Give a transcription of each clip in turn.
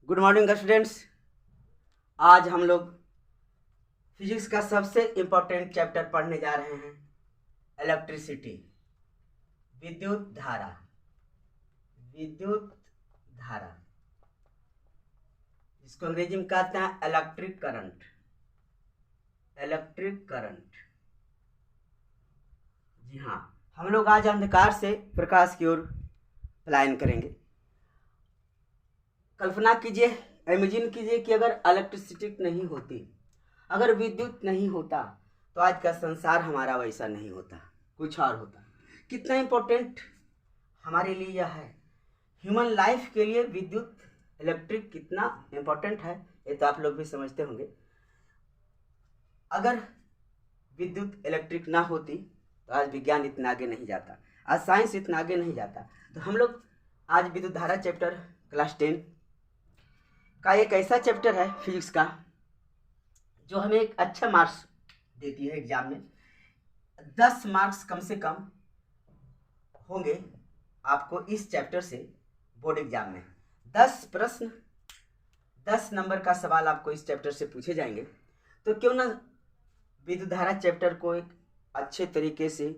Good morning students. आज हम लोग फिजिक्स का सबसे इम्पोर्टेंट चैप्टर पढ़ने जा रहे हैं, इलेक्ट्रिसिटी, विद्युत धारा। विद्युत धारा जिसको अंग्रेजी में कहते हैं इलेक्ट्रिक करंट। इलेक्ट्रिक करंट, जी हाँ, हम लोग आज अंधकार से प्रकाश की ओर पलायन करेंगे। कल्पना कीजिए, इमेजिन कीजिए कि अगर इलेक्ट्रिसिटी नहीं होती, अगर विद्युत नहीं होता, तो आज का संसार हमारा वैसा नहीं होता, कुछ और होता। कितना इम्पोर्टेंट हमारे लिए यह है, ह्यूमन लाइफ के लिए विद्युत इलेक्ट्रिक कितना इम्पोर्टेंट है, ये तो आप लोग भी समझते होंगे। अगर विद्युत इलेक्ट्रिक ना होती तो आज विज्ञान इतना आगे नहीं जाता, आज साइंस इतना आगे नहीं जाता। तो हम लोग आज विद्युत धारा चैप्टर क्लास 10 का एक ऐसा चैप्टर है फिजिक्स का जो हमें एक अच्छा मार्क्स देती है एग्जाम में। 10 मार्क्स कम से कम होंगे आपको इस चैप्टर से बोर्ड एग्जाम में। 10 प्रश्न, 10 नंबर का सवाल आपको इस चैप्टर से पूछे जाएंगे। तो क्यों ना विद्युत धारा चैप्टर को एक अच्छे तरीके से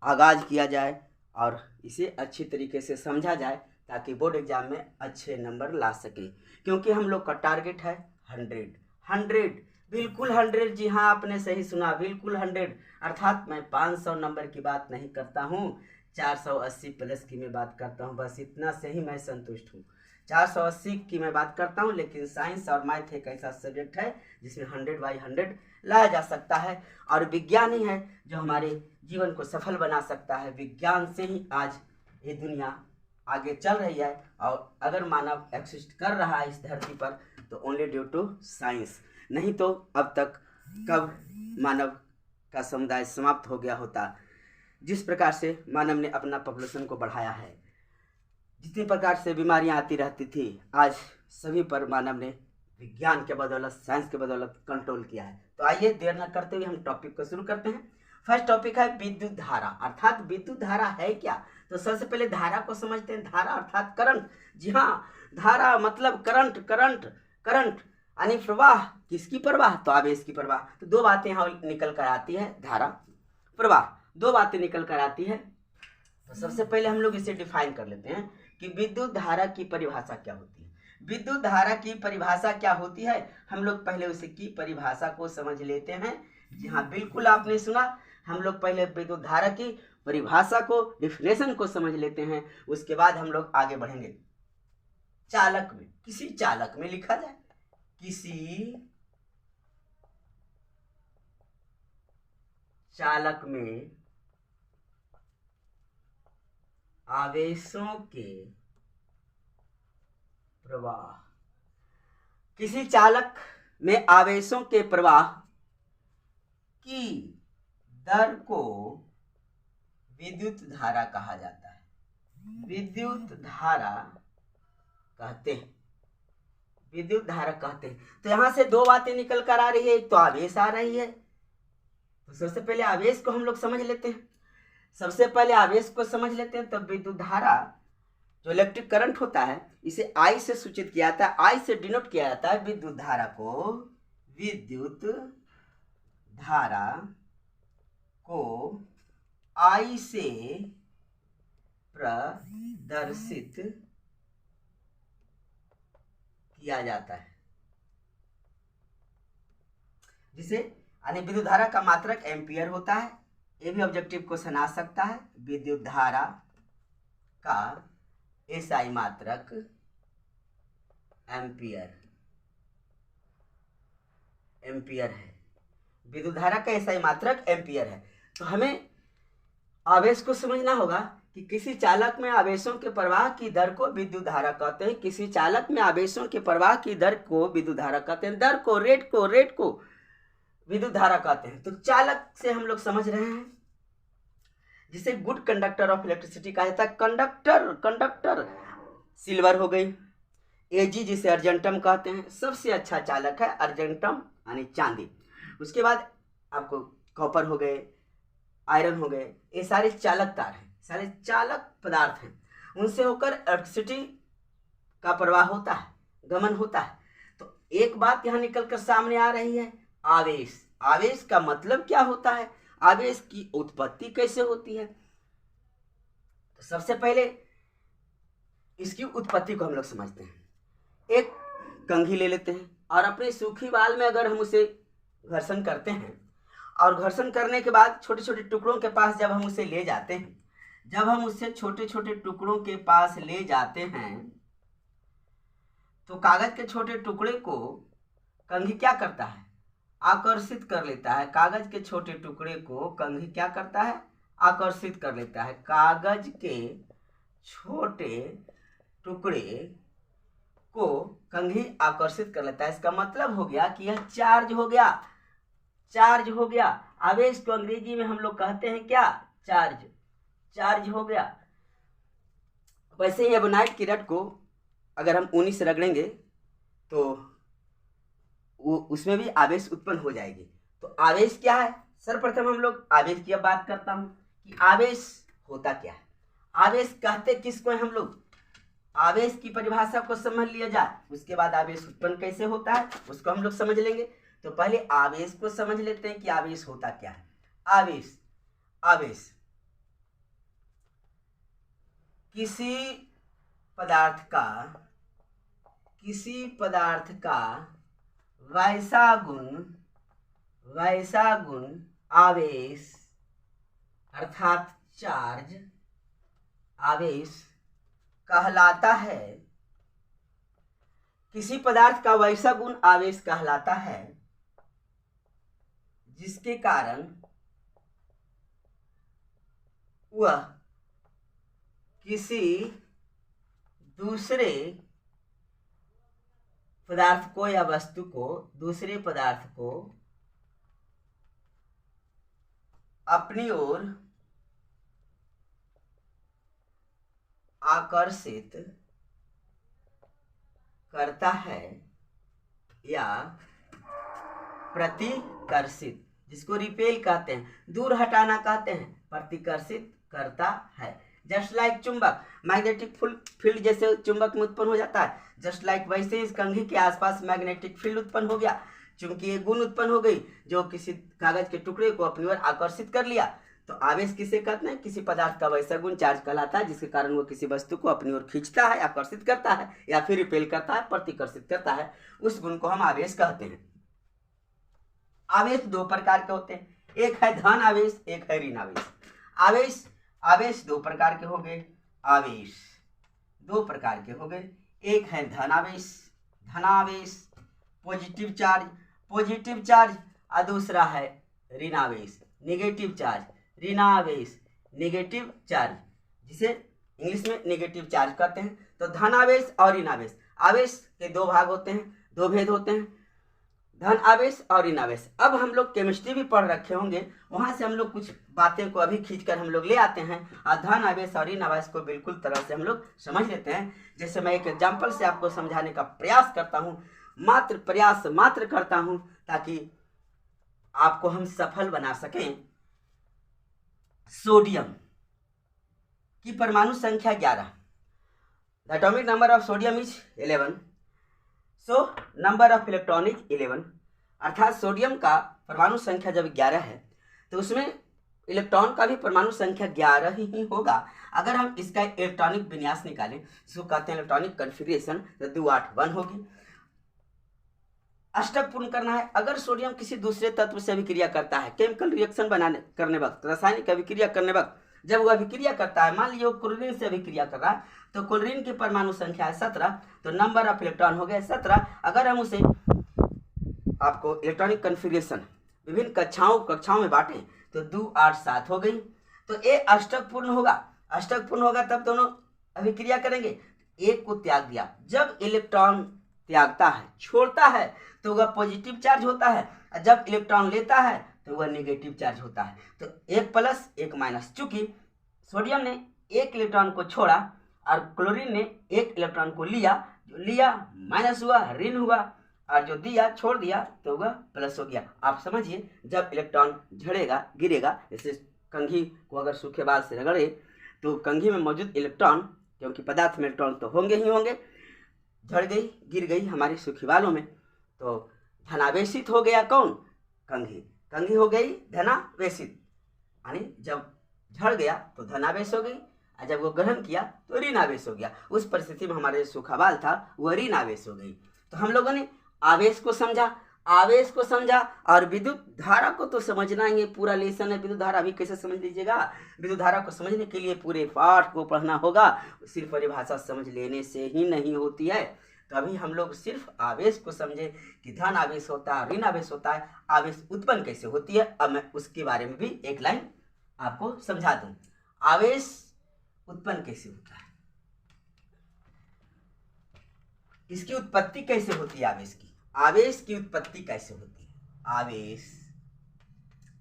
आगाज किया जाए और इसे अच्छी तरीके से समझा जाए, ताकि बोर्ड एग्जाम में अच्छे नंबर ला सके। क्योंकि हम लोग का टारगेट है 100, बिल्कुल 100। जी हाँ, आपने सही सुना, बिल्कुल 100। अर्थात मैं 500 नंबर की बात नहीं करता हूँ, 480 प्लस की मैं बात करता हूँ। बस इतना से ही मैं संतुष्ट हूँ। 480 की मैं बात करता हूँ, लेकिन साइंस और मैथ एक ऐसा सब्जेक्ट है जिसमें 100/100 लाया जा सकता है। और विज्ञान ही है जो हमारे जीवन को सफल बना सकता है। विज्ञान से ही आज ये दुनिया आगे चल रही है, और अगर मानव एक्सिस्ट कर रहा है इस धरती पर तो ओनली ड्यू टू साइंस। नहीं तो अब तक कब मानव का समुदाय समाप्त हो गया होता। जिस प्रकार से मानव ने अपना पॉपुलेशन को बढ़ाया है, जितनी प्रकार से बीमारियां आती रहती थी, आज सभी पर मानव ने विज्ञान के बदौलत, साइंस के बदौलत कंट्रोल किया है। तो आइए देर न करते हुए हम टॉपिक को शुरू करते हैं। फर्स्ट टॉपिक है विद्युत धारा। अर्थात विद्युत धारा है क्या, तो सबसे पहले धारा को समझते हैं। धारा अर्थात करंट। जी हाँ, धारा मतलब करंट। करंट यानी प्रवाह। किसकी प्रवाह, तो आवेश की प्रवाह। तो दो बातें यहाँ निकल कर आती है, धारा, प्रवाह, दो बातें निकल कर आती है। तो सबसे पहले हम लोग इसे डिफाइन कर लेते हैं कि विद्युत धारा की परिभाषा क्या होती है। विद्युत धारा की परिभाषा क्या होती है, हम लोग पहले उसे की परिभाषा को समझ लेते हैं। जी हाँ, बिल्कुल आपने सुना, हम लोग पहले विद्युत धारा की परिभाषा को, डिफिनेशन को समझ लेते हैं। उसके बाद हम लोग आगे बढ़ेंगे। चालक में, किसी चालक में लिखा जाए, किसी चालक में आवेशों के प्रवाह, किसी चालक में आवेशों के प्रवाह की दर को विद्युत धारा कहा जाता है। विद्युत धारा कहते हैं, विद्युत धारा कहते हैं। तो यहां से दो बातें निकल कर आ रही है, एक तो आवेश आ रही है। तो सबसे पहले आवेश को हम लोग समझ लेते हैं। सबसे पहले आवेश को समझ लेते हैं। तो विद्युत धारा जो इलेक्ट्रिक करंट होता है, इसे आई से सूचित किया जाता है, आई से डिनोट किया जाता है। विद्युत धारा को, विद्युत धारा को आई से प्रदर्शित किया जाता है, जिसे यानी विद्युत धारा का मात्रक एम्पियर होता है। ये भी ऑब्जेक्टिव क्वेश्चन आ सकता है। विद्युत धारा का एसआई मात्रक एम्पियर है। विद्युत धारा का एसआई मात्रक एम्पियर है। तो हमें आवेश को समझना होगा कि किसी चालक में आवेशों के प्रवाह की दर को विद्युत धारा कहते हैं। किसी चालक में आवेशों के प्रवाह की दर को विद्युत धारा कहते हैं। दर को, रेट को विद्युत धारा कहते हैं। तो चालक से हम लोग समझ रहे हैं जिसे गुड कंडक्टर ऑफ इलेक्ट्रिसिटी कहा जाता है। कंडक्टर सिल्वर हो गई, एजी जिसे अर्जेंटम कहते हैं, सबसे अच्छा चालक है अर्जेंटम यानी चांदी। उसके बाद आपको कॉपर हो गए, आयरन हो गए, ये सारे चालक तार हैं, सारे चालक पदार्थ हैं। उनसे होकर इलेक्ट्रिसिटी का प्रवाह होता है। गमन होता है। तो एक बात यहाँ निकल कर सामने आ रही है, आवेश। आवेश का मतलब क्या होता है, आवेश की उत्पत्ति कैसे होती है। तो सबसे पहले इसकी उत्पत्ति को हम लोग समझते हैं। एक कंघी ले लेते हैं और अपने सूखी बाल में अगर हम उसे घर्षण करते हैं और घर्षण करने के बाद छोटे छोटे टुकड़ों के पास जब हम उसे ले जाते हैं, जब हम उससे छोटे छोटे टुकड़ों के पास ले जाते हैं तो कागज के छोटे टुकड़े को कंघी क्या करता है, आकर्षित कर लेता है। कागज के छोटे टुकड़े को कंघी क्या करता है, आकर्षित कर लेता है। कागज के छोटे टुकड़े को कंघी आकर्षित कर लेता है। इसका मतलब हो गया कि यह चार्ज हो गया, चार्ज हो गया। आवेश को अंग्रेजी में हम लोग कहते हैं क्या, चार्ज, चार्ज हो गया। वैसे ही एबोनाइट की रड को अगर हम ऊनी से रगड़ेंगे तो उसमें भी आवेश उत्पन्न हो जाएगी। तो आवेश क्या है, सर्वप्रथम हम लोग आवेश की बात करता हूं कि आवेश होता क्या है। आवेश कहते किसको है हम लोग, आवेश की परिभाषा को समझ लिया जाए, उसके बाद आवेश उत्पन्न कैसे होता है उसको हम लोग समझ लेंगे। तो पहले आवेश को समझ लेते हैं कि आवेश होता क्या है। आवेश, आवेश किसी पदार्थ का वैसा गुण आवेश अर्थात चार्ज, आवेश कहलाता है। किसी पदार्थ का वैसा गुण आवेश कहलाता है जिसके कारण वह किसी दूसरे पदार्थ को या वस्तु को, दूसरे पदार्थ को अपनी ओर आकर्षित करता है या प्रतिकर्षित, जिसको रिपेल कहते हैं, दूर हटाना कहते हैं, प्रतिकर्षित करता है। जस्ट लाइक चुंबक, मैग्नेटिक फील्ड जैसे चुंबक में उत्पन्न हो जाता है, जस्ट लाइक वैसे इस कंघी के आसपास मैग्नेटिक फील्ड उत्पन्न हो गया, चूंकि एक गुण उत्पन्न हो गई जो किसी कागज के टुकड़े को अपनी ओर आकर्षित कर लिया। तो आवेश किसे कहते हैं, किसी पदार्थ का वैसा गुण चार्ज कहलाता है जिसके कारण वो किसी वस्तु को अपनी ओर खींचता है, आकर्षित करता है या फिर रिपेल करता है, प्रतिकर्षित करता है। उस गुण को हम आवेश कहते हैं। आवेश दो प्रकार के होते हैं, एक है धन आवेश, एक है ऋण आवेश। आवेश दो प्रकार के हो गए, आवेश दो प्रकार के हो गए। एक है धनावेश, धनावेश पॉजिटिव चार्ज, और दूसरा है ऋणावेश, नेगेटिव चार्ज, ऋणावेश नेगेटिव चार्ज, जिसे इंग्लिश में नेगेटिव चार्ज कहते हैं। तो धनावेश और ऋणावेश, आवेश के दो भाग होते हैं, दो भेद होते हैं, धन आवेश और ऋण आवेश। अब हम लोग केमिस्ट्री भी पढ़ रखे होंगे, वहां से हम लोग कुछ बातें को अभी खींचकर हम लोग ले आते हैं और धन आवेश और ऋण आवेश को बिल्कुल तरह से हम लोग समझ लेते हैं। जैसे मैं एक एग्जाम्पल से आपको समझाने का प्रयास करता हूं, प्रयास मात्र करता हूं ताकि आपको हम सफल बना सकें। सोडियम की परमाणु संख्या 11, the atomic number of sodium is 11, so number of electron is 11। अर्थात सोडियम का परमाणु संख्या जब 11 है तो उसमें इलेक्ट्रॉन का भी परमाणु संख्या 11 ही होगा। अगर हम इसका इलेक्ट्रॉनिक विन्यास निकालें, जिसको कहते हैं इलेक्ट्रॉनिक कॉन्फ़िगरेशन, तो 2 8 1 होगी। अष्टक पूर्ण करना है। अगर सोडियम किसी दूसरे तत्व से अभिक्रिया करता है, केमिकल रिएक्शन करने वक्त, रासायनिक अभिक्रिया करने वक्त, जब वो अभिक्रिया करता है, मान लीजिए वो क्लोरीन से अभिक्रिया कर रहा है, तो क्लोरीन की परमाणु संख्या है 17, तो नंबर ऑफ इलेक्ट्रॉन हो गए 17। अगर हम उसे आपको इलेक्ट्रॉनिक कॉन्फ़िगरेशन विभिन्न कक्षाओं में बांटें तो 2 8 7 हो गई। तो ये अष्टक पूर्ण होगा, अष्टक पूर्ण होगा तब दोनों अभिक्रिया करेंगे। एक को त्याग दिया, जब इलेक्ट्रॉन त्यागता है, छोड़ता है, तो वह पॉजिटिव चार्ज होता है, और जब इलेक्ट्रॉन लेता है तो वह नेगेटिव चार्ज होता है। तो 1 प्लस 1 माइनस, चूंकि सोडियम ने 1 इलेक्ट्रॉन को छोड़ा और क्लोरीन ने 1 इलेक्ट्रॉन को लिया, जो लिया माइनस हुआ, ऋण हुआ, और जो दिया छोड़ दिया तो वह प्लस हो गया। आप समझिए, जब इलेक्ट्रॉन झड़ेगा, गिरेगा, जैसे कंघी को अगर सूखे बाल से रगड़े तो कंघी में मौजूद इलेक्ट्रॉन, क्योंकि पदार्थ में इलेक्ट्रॉन तो होंगे ही होंगे, झड़ गई, गिर गई हमारे सूखी बालों में, तो धनावेशित हो गया कौन? कंघी। कंघी हो गई धनावेशित, यानी जब झड़ गया तो धनावेश हो गई, और जब वो ग्रहण किया तो ऋणावेश हो गया। उस परिस्थिति में हमारे सूखा बाल था वह ऋणावेश हो गई। तो हम लोगों ने आवेश को समझा, आवेश को समझा, और विद्युत धारा को तो समझना ही, पूरा लेसन है विद्युत धारा भी कैसे समझ लीजिएगा। विद्युत धारा को समझने के लिए पूरे पाठ को पढ़ना होगा, सिर्फ परिभाषा समझ लेने से ही नहीं होती है। तो अभी हम लोग सिर्फ आवेश को समझे कि धन आवेश होता है, ऋण आवेश होता है, आवेश उत्पन्न कैसे होती है। अब मैं उसके बारे में भी एक लाइन आपको समझा दूं। आवेश उत्पन्न कैसे होता है, इसकी उत्पत्ति कैसे होती है, आवेश की उत्पत्ति कैसे होती है। आवेश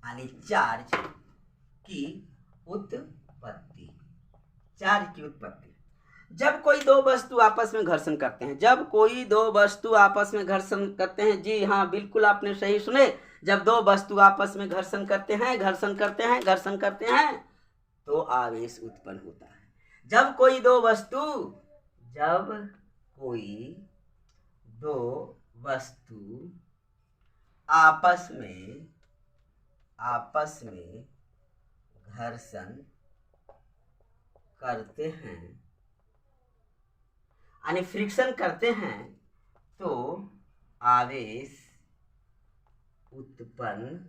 यानी चार्ज की उत्पत्ति, चार्ज की उत्पत्ति। जब कोई दो वस्तु आपस में घर्षण करते हैं, जब कोई दो वस्तु आपस में घर्षण करते हैं, जी हाँ बिल्कुल आपने सही सुने, जब दो वस्तु आपस में घर्षण करते हैं, घर्षण करते हैं, घर्षण करते हैं, तो आवेश उत्पन्न होता है। जब कोई दो वस्तु, जब कोई दो वस्तु आपस में घर्षण करते हैं, यानी फ्रिक्शन करते हैं, तो आवेश उत्पन्न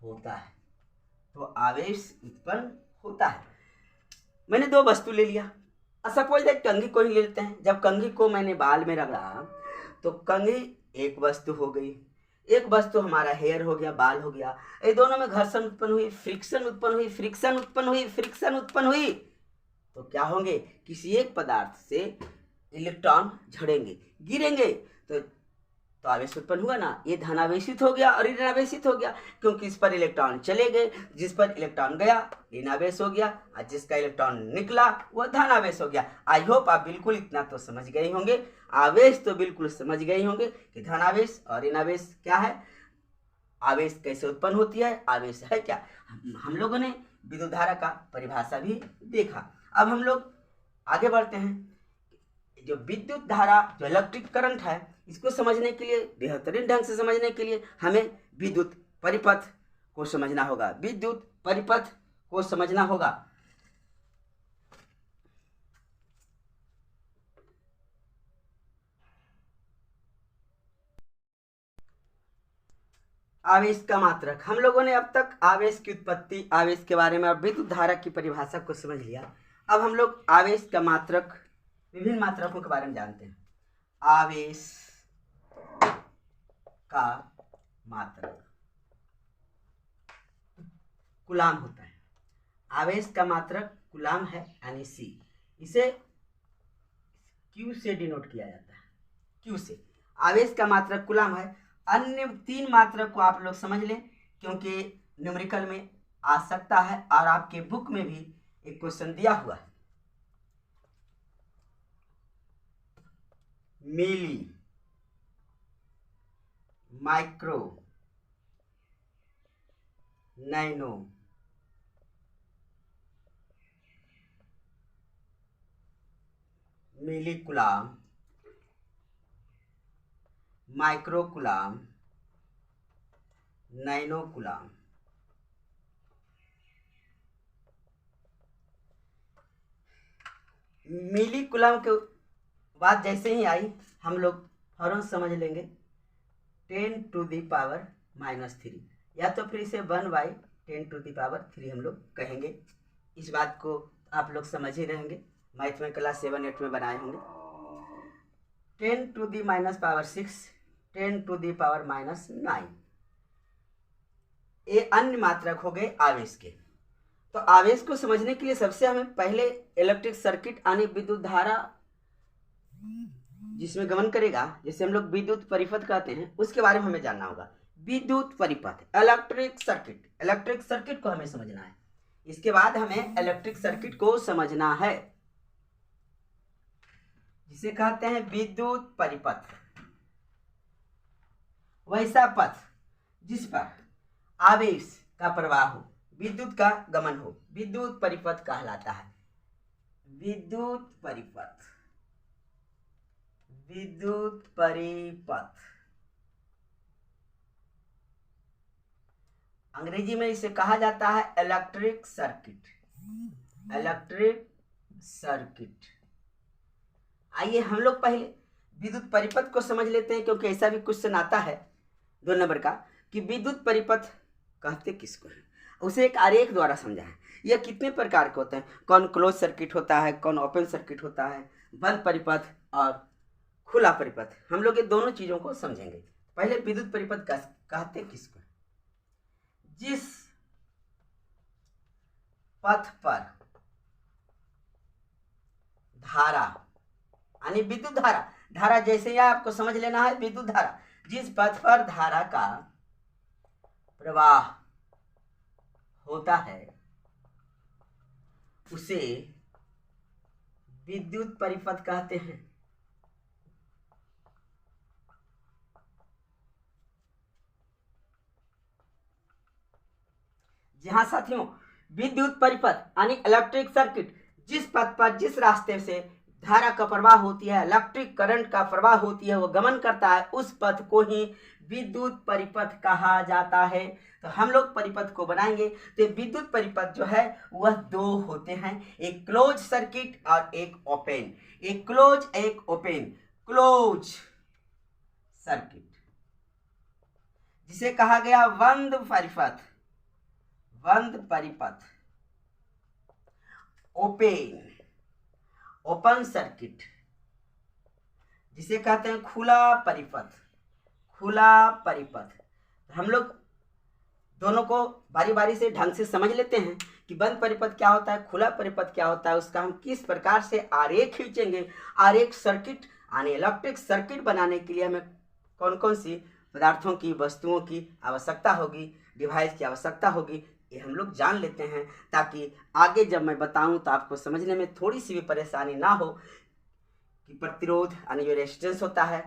होता है, तो आवेश उत्पन्न होता है। मैंने दो वस्तु ले लिया, सपोज दैट कंघी को ही ले लेते हैं। जब कंघी को मैंने बाल में रगड़ा तो कंघी एक वस्तु हो गई, एक वस्तु हमारा हेयर हो गया, बाल हो गया। ये दोनों में घर्षण उत्पन्न हुई, फ्रिक्शन उत्पन्न हुई, फ्रिक्शन उत्पन्न हुई, फ्रिक्शन उत्पन्न हुई, तो क्या होंगे? किसी एक पदार्थ से इलेक्ट्रॉन झड़ेंगे, गिरेंगे, तो आवेश उत्पन्न हुआ ना। ये धनावेशित हो गया और ऋणावेशित हो गया, क्योंकि इस पर इलेक्ट्रॉन चले गए, जिस पर इलेक्ट्रॉन गया ऋणावेश हो गया, और जिसका इलेक्ट्रॉन निकला वह धनावेश हो गया। आई होप आप बिल्कुल इतना तो समझ गए होंगे, आवेश तो बिल्कुल समझ गए होंगे कि धनावेश और ऋणावेश क्या है, आवेश कैसे उत्पन्न होती है, आवेश है क्या। हम लोगों ने विद्युत धारा का परिभाषा भी देखा। अब हम लोग आगे बढ़ते हैं। जो विद्युत धारा, जो इलेक्ट्रिक करंट है, इसको समझने के लिए, बेहतरीन ढंग से समझने के लिए हमें विद्युत परिपथ को समझना होगा, विद्युत परिपथ को समझना होगा। आवेश का मात्रक, हम लोगों ने अब तक आवेश की उत्पत्ति, आवेश के बारे में और विद्युत धारा की परिभाषा को समझ लिया। अब हम लोग आवेश का मात्रक, विभिन्न मात्रकों के बारे में जानते हैं। आवेश का मात्रक कूलाम होता है, आवेश का मात्रक कूलाम है, यानी सी। इसे क्यू से डिनोट किया जाता है, क्यू से। आवेश का मात्रक कूलाम है। अन्य तीन मात्रक को आप लोग समझ लें, क्योंकि न्यूमेरिकल में आ सकता है और आपके बुक में भी एक क्वेश्चन दिया हुआ है। Milli, micro, nano, milli coulomb, micro coulomb, nano coulomb. Milli coulomb के बात जैसे ही आई हम लोग फौरन समझ लेंगे 10⁻³ या तो फिर इसे 1/10⁻³ हम लोग कहेंगे। इस बात को आप लोग समझ ही रहेंगे, मैथ में क्लास 7-8 में बनाए होंगे। 10⁻⁻6, 10⁻⁻9, ये अन्य मात्रक हो गए आवेश के। तो आवेश को समझने के लिए सबसे हमें पहले इलेक्ट्रिक सर्किट यानी विद्युत धारा जिसमें गमन करेगा, जिसे हम लोग विद्युत परिपथ कहते हैं, उसके बारे में हमें जानना होगा। विद्युत परिपथ, इलेक्ट्रिक सर्किट, इलेक्ट्रिक सर्किट को हमें समझना है। इसके बाद हमें इलेक्ट्रिक सर्किट को समझना है, जिसे कहते हैं विद्युत परिपथ। वैसा पथ जिस पर आवेश का प्रवाह हो, विद्युत का गमन हो, विद्युत परिपथ कहलाता है। विद्युत परिपथ, विद्युत परिपथ, अंग्रेजी में इसे कहा जाता है इलेक्ट्रिक सर्किट। Electric circuit. आइए हम लोग पहले विद्युत परिपथ को समझ लेते हैं, क्योंकि ऐसा भी क्वेश्चन आता है 2 नंबर का कि विद्युत परिपथ कहते किसको है। उसे एक आरेख द्वारा समझा है। यह कितने प्रकार के होते हैं, कौन क्लोज सर्किट होता है, कौन ओपन सर्किट होता है, बंद परिपथ और खुला परिपथ। हम लोग ये दोनों चीजों को समझेंगे। पहले विद्युत परिपथ कहते किसको, जिस पथ पर धारा यानी विद्युत धारा, धारा जैसे ही आपको समझ लेना है विद्युत धारा, जिस पथ पर धारा का प्रवाह होता है उसे विद्युत परिपथ कहते हैं। जी हाँ साथियों, विद्युत परिपथ यानी इलेक्ट्रिक सर्किट, जिस पथ पर जिस रास्ते से धारा का प्रवाह होती है, इलेक्ट्रिक करंट का प्रवाह होती है, वो गमन करता है, उस पथ को ही विद्युत परिपथ कहा जाता है। तो हम लोग परिपथ को बनाएंगे तो विद्युत परिपथ जो है वह 2 होते हैं, एक क्लोज सर्किट और एक ओपन। एक क्लोज एक ओपन। क्लोज सर्किट जिसे कहा गया बंद परिपथ, बंद परिपथ। ओपन, ओपन सर्किट जिसे कहते हैं खुला परिपथ, खुला परिपथ। हम लोग दोनों को बारी बारी से ढंग से समझ लेते हैं कि बंद परिपथ क्या होता है, खुला परिपथ क्या होता है, उसका हम किस प्रकार से आरेख खींचेंगे। आरेख सर्किट यानी इलेक्ट्रिक सर्किट बनाने के लिए हमें कौन कौन सी पदार्थों की, वस्तुओं की आवश्यकता होगी, डिवाइस की आवश्यकता होगी, ये हम लोग जान लेते हैं, ताकि आगे जब मैं बताऊं तो आपको समझने में थोड़ी सी भी परेशानी ना हो कि प्रतिरोध यानी जो रेजिस्टेंस होता है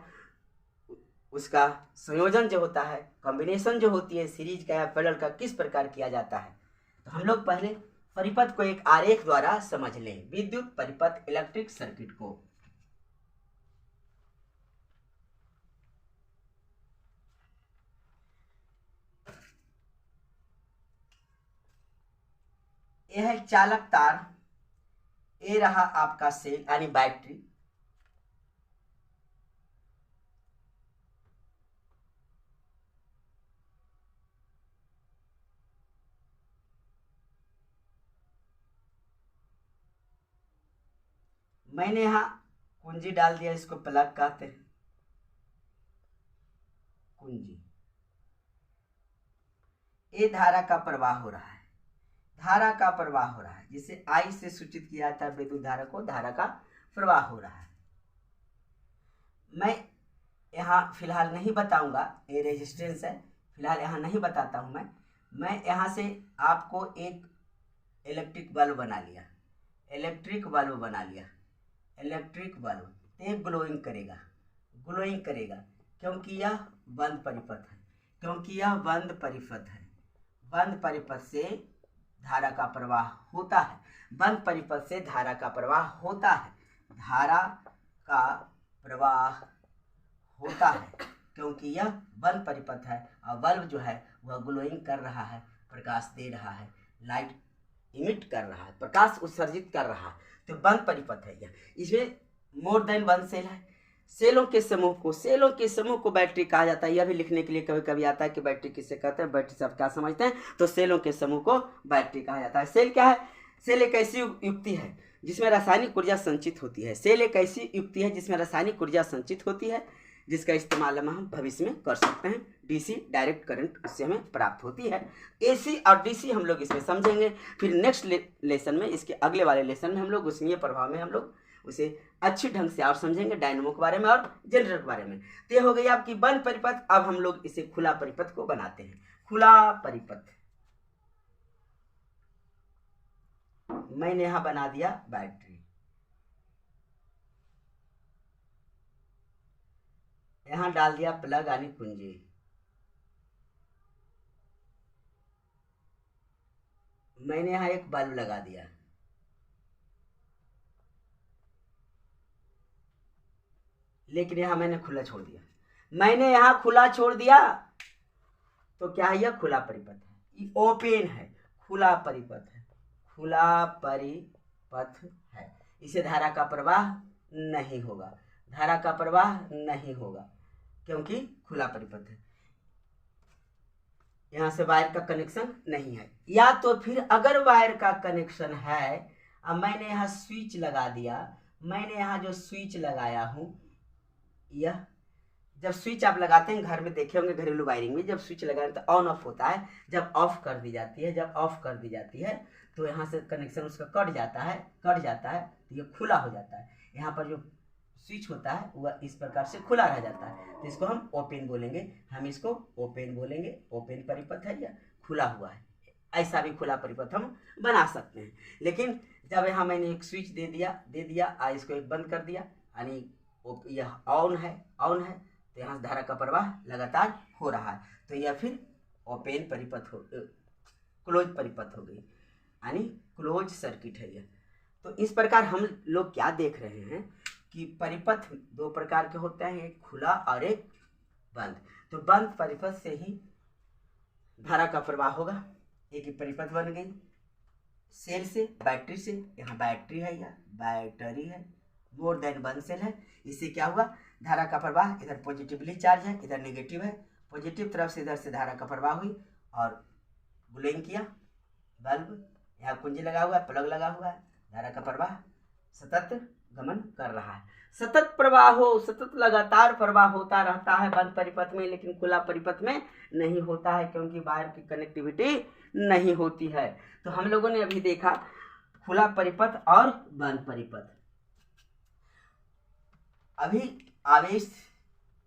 उसका संयोजन जो होता है, कॉम्बिनेशन जो होती है सीरीज का या पैरेलल का, किस प्रकार किया जाता है। तो हम लोग पहले परिपथ को एक आरेख द्वारा समझ लें, विद्युत परिपथ इलेक्ट्रिक सर्किट को। यह है चालक तार, ये रहा आपका सेल यानी बैटरी, मैंने यहाँ कुंजी डाल दिया, इसको प्लग कहते हैं, कुंजी। ये धारा का प्रवाह हो रहा है, धारा का प्रवाह हो रहा है, जिसे आई से सूचित किया जाता है विद्युत धारा को, धारा का प्रवाह हो रहा है। मैं यहाँ फिलहाल नहीं बताऊंगा, ये रेजिस्टेंस है, फिलहाल यहाँ नहीं बताता हूँ मैं यहाँ से आपको एक इलेक्ट्रिक बल्ब बना लिया, इलेक्ट्रिक बल्ब बना लिया, इलेक्ट्रिक बल्ब। ये ग्लोइंग करेगा, ग्लोइंग करेगा, क्योंकि यह बंद परिपथ है, क्योंकि यह बंद परिपथ है। बंद परिपथ से धारा का प्रवाह होता है, बंद परिपथ से धारा का प्रवाह होता है, धारा का प्रवाह होता है, क्योंकि यह बंद परिपथ है और बल्ब जो है वह ग्लोइंग कर रहा है, प्रकाश दे रहा है, लाइट इमिट कर रहा है, प्रकाश उत्सर्जित कर रहा है। तो बंद परिपथ है यह। इसमें मोर देन वन सेल है, सेलों के समूह को, सेलों के समूह को बैटरी कहा जाता है। यह भी लिखने के लिए कभी कभी आता है कि बैटरी किसे कहते हैं, बैटरी से आप क्या समझते हैं, तो सेलों के समूह को बैटरी कहा जाता है। सेल क्या है, सेल एक ऐसी युक्ति है जिसमें रासायनिक ऊर्जा संचित होती है। सेल एक ऐसी युक्ति है जिसमें रासायनिक ऊर्जा संचित होती है, जिसका इस्तेमाल हम भविष्य में कर सकते हैं। डीसी डायरेक्ट करंट उससे हमें प्राप्त होती है। एसी और डीसी हम लोग इसमें समझेंगे, फिर नेक्स्ट लेसन में, इसके अगले वाले लेसन में हम लोग उसमें प्रभाव में हम लोग उसे अच्छी ढंग से और समझेंगे, डायनेमो के बारे में और जनरेटर के बारे में। तो ये हो गई आपकी बंद परिपथ। अब हम लोग इसे खुला परिपथ को बनाते हैं। खुला परिपथ मैंने यहां बना दिया बैटरी, यहां डाल दिया प्लग यानी कुंजी, मैंने यहां एक बल्ब लगा दिया, लेकिन यहाँ मैंने खुला छोड़ दिया, मैंने यहाँ खुला छोड़ दिया, तो क्या है, यह खुला परिपथ है, ये ओपन है, खुला परिपथ है, खुला परिपथ है। इसे धारा का प्रवाह नहीं होगा, धारा का प्रवाह नहीं होगा क्योंकि खुला परिपथ है। यहाँ से वायर का कनेक्शन नहीं है। या तो फिर अगर वायर का कनेक्शन है, अब मैंने यहाँ स्विच लगा दिया, मैंने यहाँ जो स्विच लगाया हूँ, यह जब स्विच आप लगाते हैं घर में देखे होंगे घरेलू वायरिंग में, जब स्विच लगाते तो ऑन ऑफ होता है, जब ऑफ कर दी जाती है, जब ऑफ कर दी जाती है तो यहाँ से कनेक्शन उसका कट जाता है तो ये खुला हो जाता है। यहाँ पर जो स्विच होता है वह इस प्रकार से खुला रह जाता है, तो इसको हम ओपन बोलेंगे, हम इसको ओपन बोलेंगे। ओपन परिपथ है, यह खुला हुआ है, ऐसा भी खुला परिपथ हम बना सकते हैं। लेकिन जब यहाँ मैंने एक स्विच दे दिया इसको एक बंद कर दिया, यानी यह ऑन है, तो यहाँ से धारा का प्रवाह लगातार हो रहा है, तो यह फिर ओपन परिपथ हो, क्लोज परिपथ हो गई, यानी क्लोज सर्किट है यह। तो इस प्रकार हम लोग क्या देख रहे हैं कि परिपथ दो प्रकार के होते हैं, एक खुला और एक बंद। तो बंद परिपथ से ही धारा का प्रवाह होगा। एक परिपथ बन गई सेल से, बैटरी से, यहाँ बैटरी है या बैटरी है, मोर देन 1 सेल है, इससे क्या हुआ, धारा का प्रवाह, इधर पॉजिटिवली चार्ज है, इधर नेगेटिव है, पॉजिटिव तरफ से इधर से धारा का प्रवाह हुई और ब्लिंक किया बल्ब, यहाँ कुंजी लगा हुआ है, प्लग लगा हुआ है, धारा का प्रवाह सतत गमन कर रहा है। सतत प्रवाह हो, सतत लगातार प्रवाह होता रहता है बंद परिपथ में, लेकिन खुला परिपथ में नहीं होता है क्योंकि वायर की कनेक्टिविटी नहीं होती है। तो हम लोगों ने अभी देखा खुला परिपथ और बंद परिपथ। अभी आवेश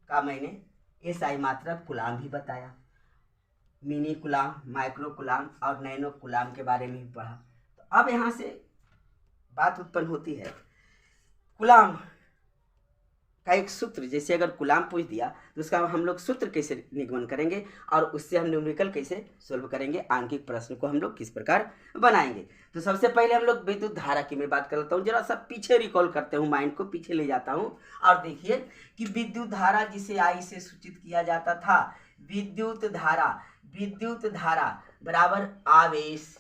का मैंने एसआई मात्रक कूलाम भी बताया, मिनी कूलाम, माइक्रो कूलाम और नैनो कूलाम के बारे में भी पढ़ा। तो अब यहाँ से बात उत्पन्न होती है, कूलाम का एक सूत्र, जैसे अगर कूलाम पूछ दिया तो उसका हम लोग सूत्र कैसे निगमन करेंगे और उससे हम न्यूमेरिकल कैसे सोल्व करेंगे, आंकिक प्रश्न को हम लोग किस प्रकार बनाएंगे। तो सबसे पहले हम लोग विद्युत धारा की मैं बात कर लेता हूँ, जरा सा पीछे रिकॉल करते हूँ, माइंड को पीछे ले जाता हूँ और देखिए कि विद्युत धारा जिसे आई से सूचित किया जाता था, विद्युत धारा बराबर आवेश,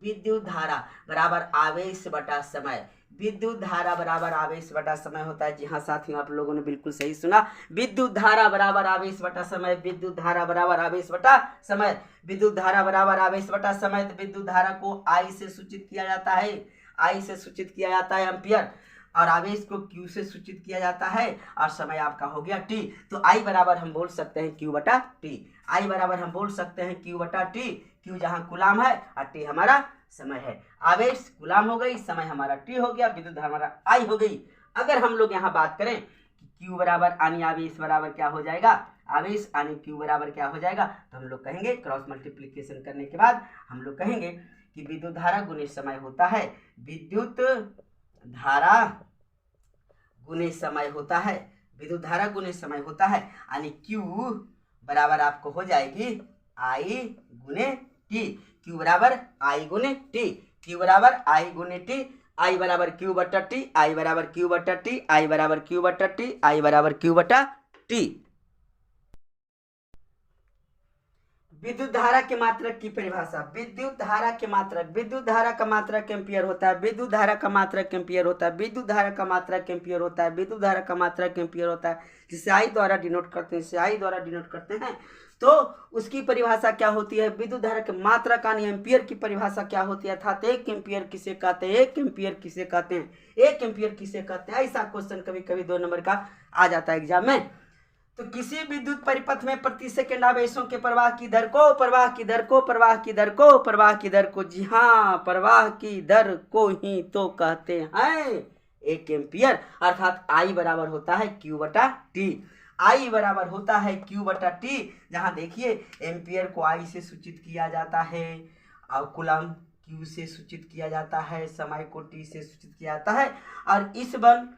विद्युत धारा बराबर आवेश बटा समय, विद्युत धारा बराबर आवेश बटा समय होता है। जी हाँ साथियों, आप लोगों ने बिल्कुल सही सुना, विद्युत धारा बराबर आवेश बटा समय, विद्युत धारा बराबर आवेश बटा समय, विद्युत धारा बराबर आवेश बटा समय। तो विद्युत धारा को आई से सूचित किया जाता है, आई से सूचित किया जाता है एम्पियर, और आवेश को क्यू से सूचित किया जाता है, और समय आपका हो गया टी। तो आई बराबर हम बोल सकते हैं क्यू बटा टी, आई बराबर हम बोल सकते हैं क्यू बटा टी, क्यू जहाँ कूलाम है और टी हमारा समय है। आवेश कूलाम हो गई, समय हमारा टी हो गया, विद्युत धारा हमारा आई हो गई। अगर हम लोग यहाँ बात करें कि क्यू बराबर आनी आवेश बराबर क्या हो जाएगा, आवेश आनी क्यू बराबर क्या हो जाएगा, तो हम लोग कहेंगे क्रॉस मल्टीप्लिकेशन करने के बाद हम लोग कहेंगे कि विद्युत धारा गुने समय होता है, विद्युत धारा गुने समय होता है, विद्युत धारा गुने समय होता है, यानी क्यू बराबर आपको हो जाएगी आई गुने टी, क्यू बराबर आई गुने टी, क्यू बराबर आई गुने टी, आई बराबर क्यू बटा टी, आई बराबर क्यू बटा टी, आई बराबर क्यू बटा टी, आई बराबर क्यू बटा टी। विद्युत धारा के मात्रक की परिभाषा, विद्युत धारा के मात्रक, विद्युत धारा का मात्रक एम्पियर होता है, विद्युत धारा का मात्रक एम्पियर होता है, विद्युत धारा का मात्रक एम्पियर होता है, विद्युत धारा का मात्रक एम्पियर होता है, जिसे आई द्वारा डिनोट करते हैं, जिसे आई द्वारा डिनोट करते हैं। तो उसकी परिभाषा क्या होती है, विद्युत धारा के मात्रक यानी एम्पियर की परिभाषा क्या होती है, अर्थात एक एम्पियर किसे कहते हैं, एक एम्पियर किसे कहते हैं, एक एम्पियर किसे कहते हैं। ऐसा क्वेश्चन कभी कभी 2 नंबर का आ जाता है एग्जाम में। तो किसी विद्युत परिपथ में प्रति सेकंड आवेशों के प्रवाह की दर को, प्रवाह की दर को, प्रवाह की दर को, प्रवाह की दर को, जी हाँ प्रवाह की दर को ही तो कहते हैं एक एम्पियर, अर्थात आई बराबर होता है क्यू बटा टी, आई बराबर होता है क्यू बटा टी। जहाँ देखिए एम्पियर को आई से सूचित किया जाता है और कूलम क्यू से सूचित किया जाता है, समय को टी से सूचित किया जाता है, और इस वन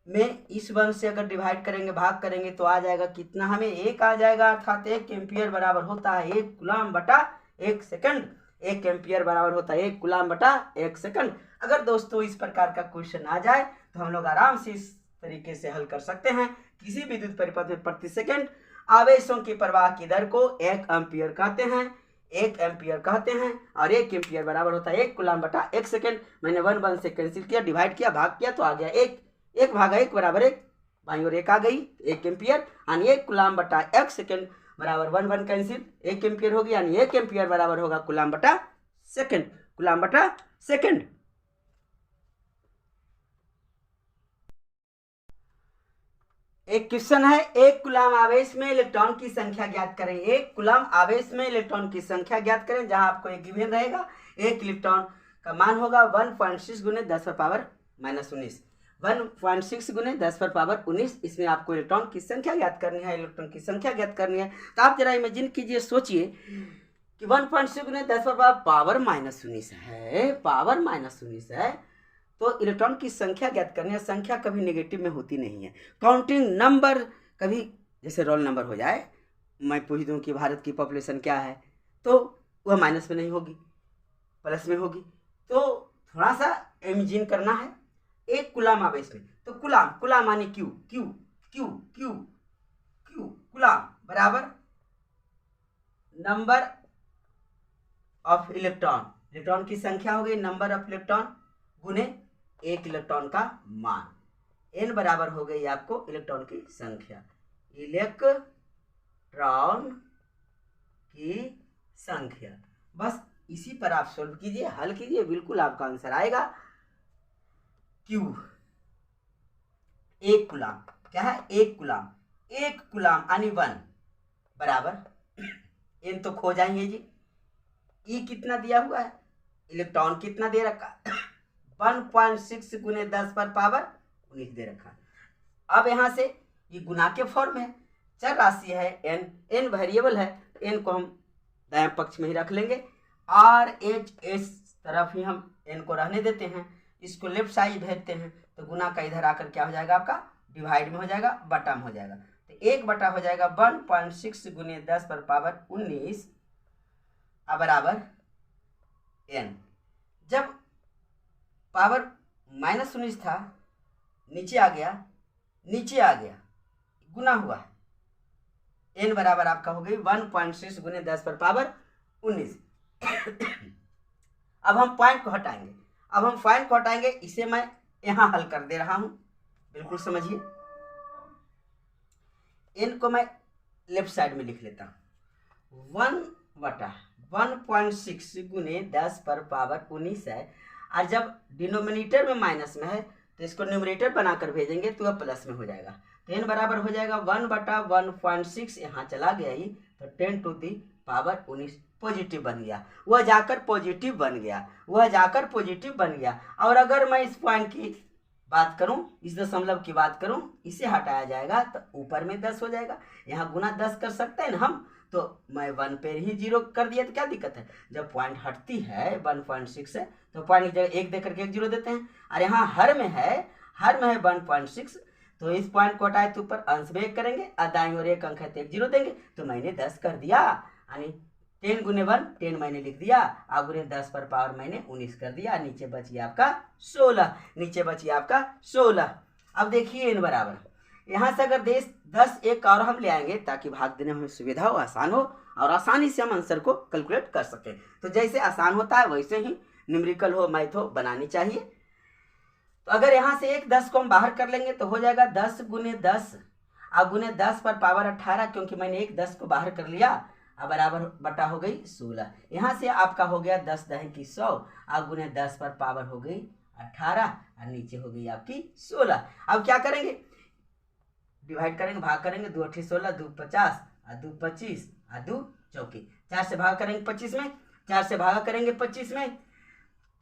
में इस वन से अगर डिवाइड करेंगे, भाग करेंगे तो आ जाएगा कितना, हमें 1 आ जाएगा, अर्थात 1 एम्पियर बराबर होता है 1 कूलम बटा 1 सेकंड, 1 एम्पियर बराबर होता है 1 कूलम बटा 1 सेकंड। अगर दोस्तों इस प्रकार का क्वेश्चन आ जाए तो हम लोग आराम से इस तरीके से हल कर सकते हैं। किसी विद्युत परिपथ में प्रति सेकंड आवेशों की प्रवाह की दर को 1 एम्पीयर कहते हैं, 1 एम्पीयर कहते हैं, और 1 एम्पीयर बराबर होता है 1 कूलम बटा 1 सेकंड। मैंने 1 से कैंसिल किया, डिवाइड किया, भाग किया तो आ गया 1 भागा 1 बराबर 1, बाई और 1 आ गई 1 एम्पीयर, यानी 1 कूलम बटा 1 सेकंड बराबर 1 कैंसिल, 1 एम्पीयर होगी, यानी 1 एम्पीयर बराबर होगा कूलम बटा सेकंड, कूलम बटा सेकंड। एक क्वेश्चन है, 1 कूलम आवेश में इलेक्ट्रॉन की संख्या ज्ञात करें। 1 कूलम आवेश में इलेक्ट्रॉन की संख्या ज्ञात करें, जहां आपको एक गिवन रहेगा, एक इलेक्ट्रॉन का मान होगा 1.6 गुने 10 पर पावर -19, 1.6 गुने 10 पर पावर 19। इसमें आपको इलेक्ट्रॉन की संख्या ज्ञात करनी है, इलेक्ट्रॉन की संख्या ज्ञात करनी है। तो आप जरा इमेजिन कीजिए, सोचिए कि 1.6 गुने 10 पर पावर -19 है, पावर -19 है, तो इलेक्ट्रॉन की संख्या ज्ञात करनी है। संख्या कभी नेगेटिव में होती नहीं है। काउंटिंग नंबर कभी, जैसे रोल नंबर हो जाए, मैं पूछ दूं कि भारत की पॉपुलेशन क्या है, तो वह माइनस में नहीं होगी, प्लस में होगी। तो थोड़ा सा इमेजिन करना है। 1 कूलम आवेश में, तो कूलम मानी क्यू, कूलम बराबर नंबर ऑफ इलेक्ट्रॉन, इलेक्ट्रॉन की संख्या हो गई नंबर ऑफ इलेक्ट्रॉन गुने 1 इलेक्ट्रॉन का मान, n बराबर हो गई आपको इलेक्ट्रॉन की संख्या, इलेक्ट्रॉन की संख्या। बस इसी पर आप सोल्व कीजिए, हल कीजिए, बिल्कुल आपका आंसर आएगा। क्यू 1 कूलम क्या है, 1 कूलम, 1 कूलम यानी 1 बराबर, n तो खो जाएंगे जी, E कितना दिया हुआ है, इलेक्ट्रॉन कितना दे रखा 1.6 गुने 10 पर पावर 19 दे रखा। अब यहां से ये गुना के फॉर्म है, चर राशि है n वेरिएबल है, n को हम दाएं पक्ष में ही रख लेंगे, RHS तरफ ही हम n को रहने देते हैं, इसको लेफ्ट साइड भेजते हैं, तो गुना का इधर आकर क्या हो जाएगा आपका, डिवाइड में हो जाएगा, बटा में हो जाएगा, तो 1 बटा हो जाएगा 1.6 गुने 10 पर पावर 19 बराबर n। जब पावर -19 था, नीचे आ गया, गुना हुआ है, n बराबर आपका हो गई 1.6 गुने 10 पर पावर 19। अब हम पॉइंट को हटाएंगे, इसे मैं यहां हल कर दे रहा हूं, बिल्कुल समझिए। n को मैं लेफ्ट साइड में लिख लेता हूं, 1/1.6 गुने 10 पर पावर 19 है, और जब डिनोमिनेटर में माइनस में है तो इसको न्यूमरेटर बनाकर भेजेंगे तो वह प्लस में हो जाएगा, तो n बराबर हो जाएगा 1/1.6, यहाँ चला गया ही, तो 10 टू दी पावर 19 पॉजिटिव बन गया, वह जाकर पॉजिटिव बन गया। और अगर मैं इस पॉइंट की बात करूं, इस दशमलव की बात करूं, इसे हटाया जाएगा तो ऊपर में 10 हो जाएगा, यहाँ गुना 10 कर सकते हैं ना हम, तो मैं 1 पे ही 0 कर दिया तो क्या दिक्कत है। जब पॉइंट हटती है 1.6 से, तो पॉइंट की जगह 1 देकर के 1 0 देते हैं, और यहाँ हर में है 1.6, तो इस पॉइंट को हटाए तो ऊपर अंश में 1 करेंगे, और दाईं ओर 1 अंक है तो 1 0 देंगे, तो मैंने 10 कर दिया, यानी 10 गुने 1 10 मैंने लिख दिया, और गुने 10 पर पावर मैंने 19 कर दिया, नीचे बची आपका 16। अब देखिए n बराबर, यहाँ से अगर 10 एक और हम ले आएंगे ताकि भाग देने में हमें सुविधा हो, आसान हो, और आसानी से हम आंसर को कैलकुलेट कर सकें। तो जैसे आसान होता है वैसे ही न्यूमेरिकल हो, मैथ हो, बनानी चाहिए। तो अगर यहाँ से एक 10 को हम बाहर कर लेंगे तो हो जाएगा 10 गुने 10 और गुने 10 पर पावर 18, क्योंकि मैंने एक 10 को बाहर कर लिया, अब बराबर बटा हो गई 16। यहाँ से आपका हो गया 10 दही की 100 और गुने 10 पर पावर हो गई 18 और नीचे हो गई आपकी 16। अब क्या करेंगे, डिवाइड करेंगे, भाग करेंगे, 2 8 16, 2 50 और 2 25 और 2 चौकी, 4 से भाग करेंगे 25 में, 4 से भागा करेंगे 25 में,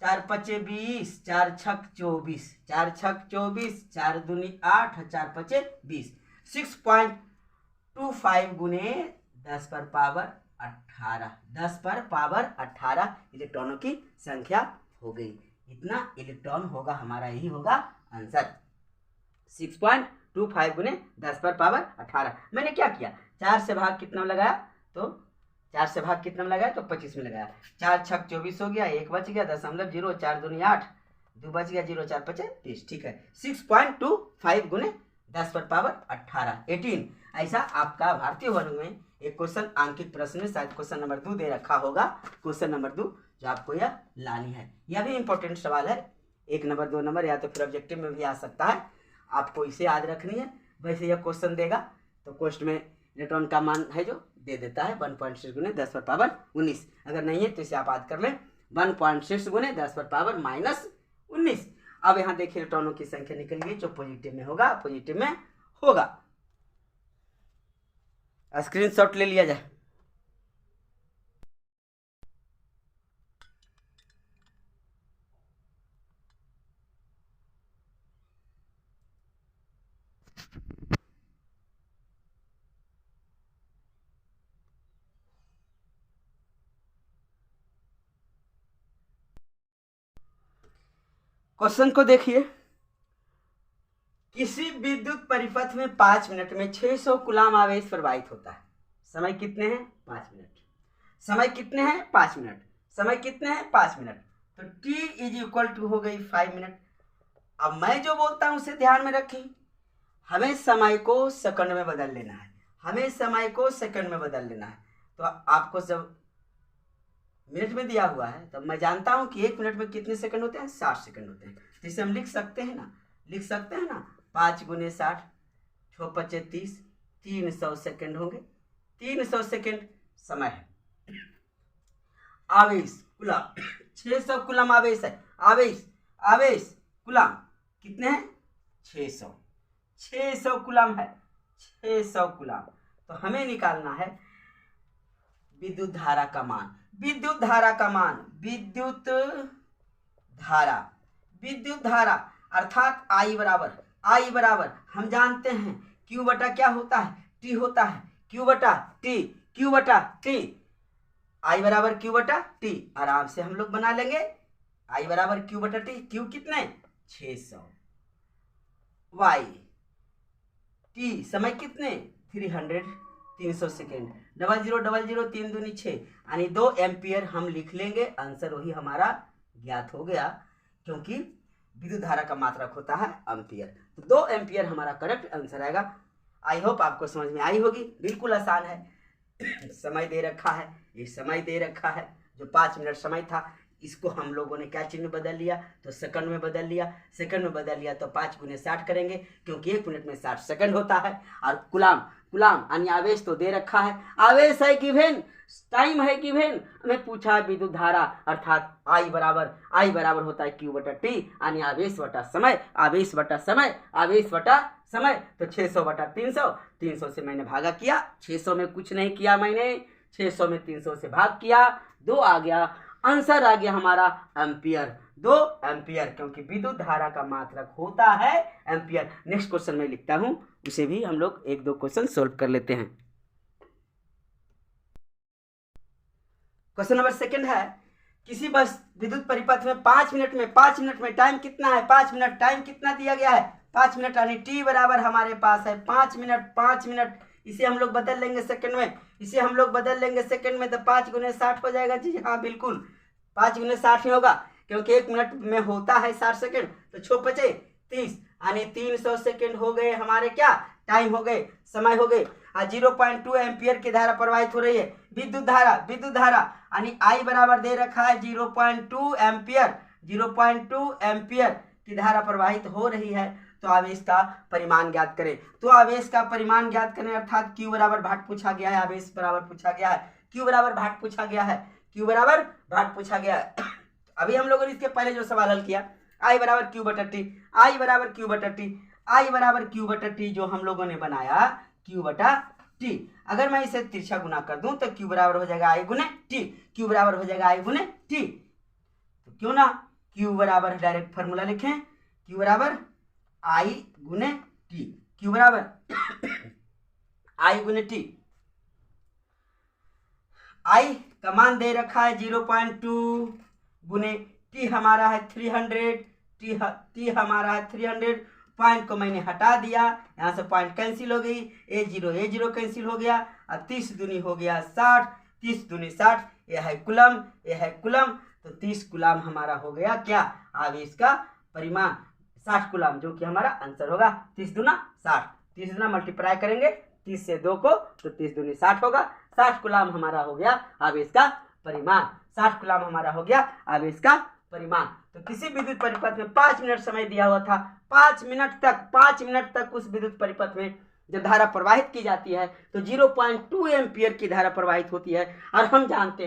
4 5 20, 4 6 24, 4 6 24, 4 दूनी 8, 4 5 20, 6.25 गुने 10 पर पावर 18, 10 पर पावर 18 इलेक्ट्रॉनों की संख्या हो गई। इतना इलेक्ट्रॉन होगा हमारा, यही होगा आंसर, 6.25 गुने 10 पर पावर 18। मैंने क्या किया, 4 से भाग कितना लगाया, तो 4 से भाग कितना में लगाया, तो 25 में लगाया, 4 6 24 हो गया, 1 बच गया, 0.0, 4 दूनी 8, 2 बच गया, 0 4 5 30, ठीक है। 6.25 गुने 10 पर पावर 18 18। ऐसा आपका भारतीय वर्ग में एक क्वेश्चन अंकित प्रश्न में शायद क्वेश्चन नंबर 2 दे रखा होगा, क्वेश्चन नंबर 2 जो आपको यह लानी है। यह भी इंपॉर्टेंट सवाल है, 1 नंबर 2 नंबर या तो फिर ऑब्जेक्टिव में भी आ सकता है, आपको इसे याद रखनी है। वैसे यह क्वेश्चन देगा तो क्वेश्चन में इलेक्ट्रॉन का मान है जो दे देता है 1.6 गुने 10 पर पावर 19। अगर नहीं है तो इसे आप याद कर लें 1.6 गुने 10 पर पावर -19। अब यहाँ देखिए इलेक्ट्रॉनों की संख्या निकल गई, जो पॉजिटिव में होगा पॉजिटिव में होगा। स्क्रीनशॉट ले लिया जाए। क्वेश्चन को देखिए, किसी विद्युत परिपथ में 5 मिनट में 600 कूलाम आवेश प्रवाहित होता है। समय कितने हैं? 5 मिनट। समय कितने हैं? 5 मिनट। समय कितने हैं? 5 मिनट। तो t = हो गई 5 मिनट। अब मैं जो बोलता हूं उसे ध्यान में रखें, हमें समय को सेकंड में बदल लेना है, हमें समय को सेकंड में बदल लेना है। तो आपको जब मिनट में दिया हुआ है तब मैं जानता हूं कि 1 मिनट में कितने सेकंड होते हैं? 60 सेकंड होते हैं। तो इसे हम लिख सकते हैं ना, लिख सकते हैं ना, 5 गुने 60 6 5 30, 300 सेकंड होंगे। 300 सेकंड समय है। आवेश कूलाम 600 कूलाम आवेश है। आवेश आवेश कूलाम कितने हैं? 600 कूलाम है, 600 कूलाम। तो हमें निकालना है विद्युत धारा का मान। विद्युत धारा का मान, विद्युत धारा अर्थात I बराबर हम जानते हैं Q बटा क्या होता है? T होता है। Q बटा T I बराबर Q बटा T। आराम से हम लोग बना लेंगे I बराबर Q बटा T। Q कितने? 600। Y T समय कितने? 300 सेकेंड। 0000 3 दूनी 6 यानी 2 एम्पियर हम लिख लेंगे। आंसर वही हमारा ज्ञात हो गया, क्योंकि विद्युत धारा का मात्रक होता है एम्पियर। तो 2 एम्पियर हमारा करेक्ट आंसर आएगा। आई होप आपको समझ में आई होगी। बिल्कुल आसान है। समय दे रखा है, ये समय दे रखा है, जो 5 मिनट समय था इसको हम लोगों ने क्या चिन्ह में बदल लिया? तो सेकंड में बदल लिया। सेकंड में बदल लिया तो 5 गुने 60 करेंगे, क्योंकि 1 मिनट में 60 सेकंड होता है। और कूलाम यानी आवेश तो दे रखा है, आवेश है गिवन, टाइम है गिवन। हमें पूछा है विद्युत धारा अर्थात I बराबर होता है Q बटा T यानी आवेश बटा समय, आवेश बटा समय। तो 600 बटा 300 से मैंने भागा किया। 600 में कुछ नहीं किया मैंने, 600 में 300 से भाग किया, 2 आ गया। आंसर आ गया हमारा एम्पियर, 2 एम्पियर, क्योंकि विद्युत धारा का मात्रक होता है एम्पियर। नेक्स्ट क्वेश्चन में लिखता हूं, उसे भी हम लोग 1-2 क्वेश्चन सोल्व कर लेते हैं। क्वेश्चन नंबर 2 है, किसी बस विद्युत परिपथ में 5 मिनट में टाइम कितना है? 5 मिनट। टाइम कितना दिया गया है? 5 मिनट यानी टी बराबर हमारे पास है 5 मिनट। इसे हम लोग बदल लेंगे सेकंड में, तो 5 गुने 60 हो जाएगा। जी हाँ बिल्कुल, 5 गुने 60 ही होगा, क्योंकि 1 मिनट में होता है 60 सेकंड। तो 6 5 30 यानी 300 सेकंड हो गए हमारे, क्या टाइम हो गए, समय हो गए। 0.2 एम्पियर की धारा प्रवाहित हो रही है। विद्युत धारा यानी I बराबर दे रखा है 0.2 एम्पियर की धारा प्रवाहित हो रही है। तो आवेश का परिमाण ज्ञात करें। अर्थात Q बराबर भाट पूछा गया है, आवेश बराबर पूछा गया है, Q बराबर भाट पूछा गया है। अभी हम लोगों ने इसके पहले जो सवाल हल किया, I बराबर Q बटा T, जो हम लोगों ने बनाया Q बटा T। अगर मैं इसे तिरछा गुना कर दूं तो Q बराबर हो जाएगा I गुने T। तो क्यों ना Q बराबर डायरेक्ट फॉर्मूला लिखें, Q बराबर I गुने T। I का मान दे रखा है 0.2 गुने T हमारा है 300, T हमारा है 300। पॉइंट को मैंने हटा दिया, यहाँ से पॉइंट कैंसिल हो गई, A0 कैंसिल हो गया। अब 30 दूनी हो गया 60, 30 दूनी 60, यह है कूलम। तो 30 कूलम हमारा हो गया क्या? आवेश का परिमाण 60 कूलम, जो कि हमारा आंसर होगा 30 दूना 60। 30 दूना मल्टीप्लाई करेंगे 30 से 2 को, तो 30 दूनी 60 होगा। 60 कूलम हमारा हो गया आवेश का परिमाण। 60 कूलम हमारा हो गया आवेश का परिमाण। तो किसी विद्युत परिपथ में 5 मिनट समय दिया हुआ था। 5 मिनट तक उस विद्युत परिपथ में जब धारा प्रवाहित की जाती है तो 0.2 एम्पियर की धारा प्रवाहित होती है। और हम जानते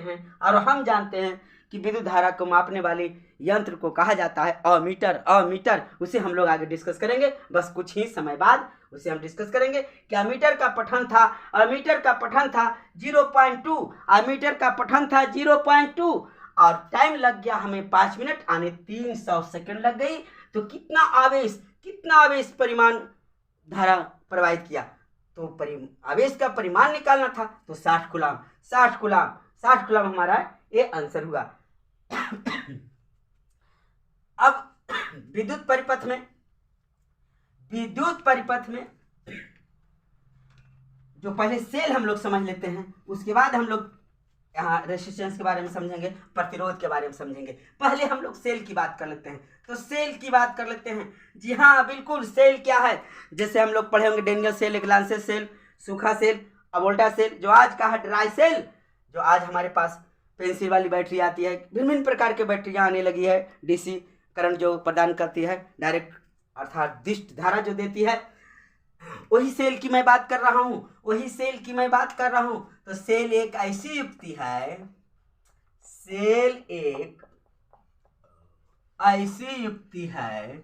हैं कि विद्युत धारा को मापने वाले यंत्र को कहा जाता है अमीटर। उसे हम लोग आगे डिस्कस करेंगे, बस कुछ ही समय बाद उसे हम डिस्कस करेंगे कि अमीटर का पठन था 0.2 और टाइम लग गया हमें 5 मिनट, आने 300 सेकंड लग गई। तो कितना आवेश परिमाण धारा प्रवाहित किया, तो आवेश का परिमाण निकालना था, तो 60 कूलम हमारा ये आंसर हुआ। अब विद्युत परिपथ में जो पहले सेल हम लोग समझ लेते हैं, उसके बाद हम लोग यहाँ रेजिस्टेंस के बारे में समझेंगे, प्रतिरोध के बारे में समझेंगे। पहले हम लोग सेल की बात कर लेते हैं। तो सेल की बात कर लेते हैं। जी हाँ, बिल्कुल। सेल क्या है? जैसे हम लोग पढ़े होंगे डेनियल सेल, एग्लांसेस सेल, सूखा सेल, अवोल्टा सेल, जो आज का है ड्राई सेल, जो आज हमारे पास पेंसिल वाली बैटरी आती है। विभिन्न प्रकार की बैटरियाँ आने लगी है, डीसी करंट जो प्रदान करती है, डायरेक्ट अर्थात दिष्ट धारा जो देती है, वही सेल की मैं बात कर रहा हूँ। तो सेल एक ऐसी युक्ति है,